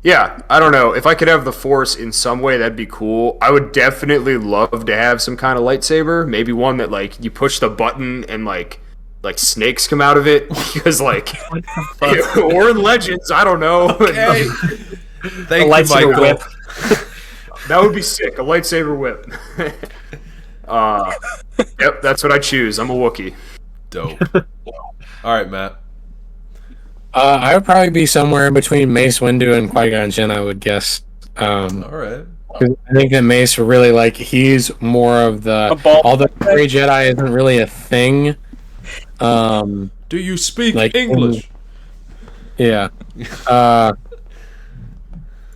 Yeah, I don't know. If I could have the Force in some way, that'd be cool. I would definitely love to have some kind of lightsaber. Maybe one that, like, you push the button and, like snakes come out of it. Because, like, or in Legends, I don't know. Okay. Thank you, lightsaber Michael. whip. That would be sick. A lightsaber whip. Yep, that's what I choose. I'm a Wookiee. Dope. All right, Matt. I would probably be somewhere in between Mace Windu and Qui-Gon Jinn, I would guess. All right. I think that Mace really, like, he's more of the... A ball- Although Grey Jedi isn't really a thing. Do you speak Like, English? Yeah.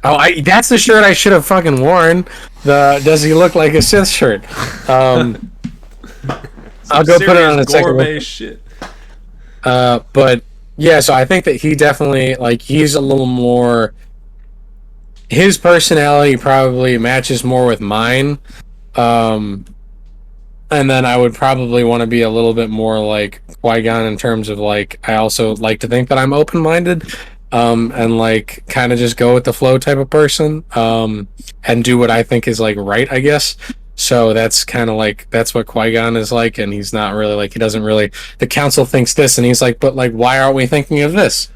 That's the shirt I should have fucking worn. The Does he look like a Sith shirt? I'll go put it on a second. gourmet shit. But yeah, so I think that he definitely, like, he's a little more. His personality probably matches more with mine. And then I would probably want to be a little bit more like Qui-Gon in terms of, like, I also like to think that I'm open-minded. And, like, kind of just go with the flow type of person, and do what I think is, like, right, I guess. So that's kind of like, that's what Qui-Gon is like, and he's not really, like, he doesn't really, the council thinks this, and he's like, but, like, why aren't we thinking of this?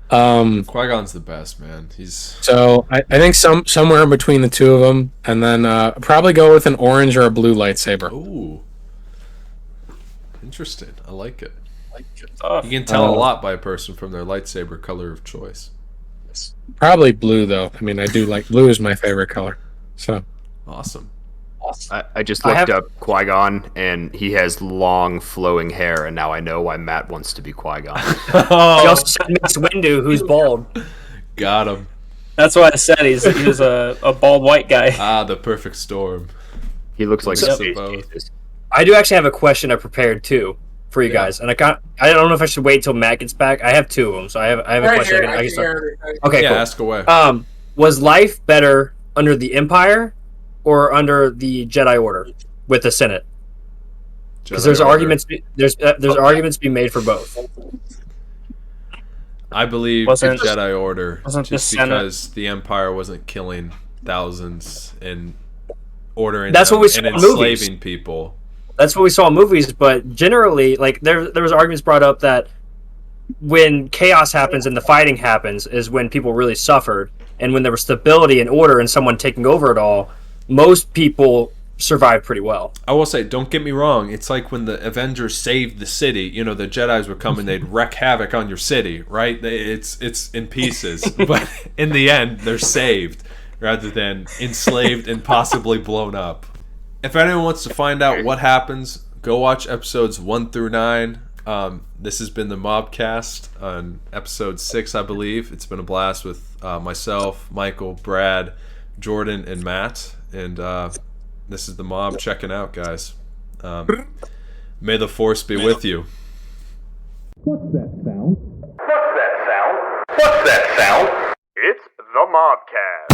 Qui-Gon's the best, man. He's So I think somewhere in between the two of them, and then probably go with an orange or a blue lightsaber. ooh, interesting. I like it. Tough. You can tell a lot by a person from their lightsaber color of choice. Probably blue, though. I mean, I do like, blue is my favorite color. So Awesome. I just looked up Qui-Gon, and he has long, flowing hair, and now I know why Matt wants to be Qui-Gon. He also said Mace Windu, who's bald. Got him. That's why I said he was a bald white guy. Ah, the perfect storm. He looks like Mix a of space both. Jesus. I do actually have a question I prepared too for you guys, and I don't know if I should wait till Matt gets back. I have two of them, so I have a question. I can start. Okay, Yeah, cool. ask away. Was life better under the Empire or under the Jedi Order with the Senate? Because there's Jedi Order. arguments. There's arguments being made for both. I believe the Wasn't- Jedi Order wasn't the just Senate- because the Empire wasn't killing thousands and ordering That's them what we saw and in movies. enslaving people. That's what we saw in movies, but generally, like there was arguments brought up that when chaos happens and the fighting happens is when people really suffered. And when there was stability and order and someone taking over it all, most people survived pretty well. I will say, don't get me wrong. It's like when the Avengers saved the city. You know, the Jedis would come and they'd wreak havoc on your city, right? It's in pieces, but in the end, they're saved rather than enslaved and possibly blown up. If anyone wants to find out what happens, go watch episodes 1 through 9. This has been the MOBcast on episode 6, I believe. It's been a blast with myself, Michael, Brad, Jordan, and Matt. And this is the Mob checking out, guys. May the force be with you. What's that sound? What's that sound? What's that sound? It's the MOBcast.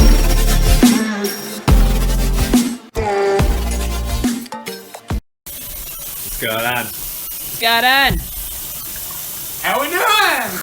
Let's go on. Got on. How we doing?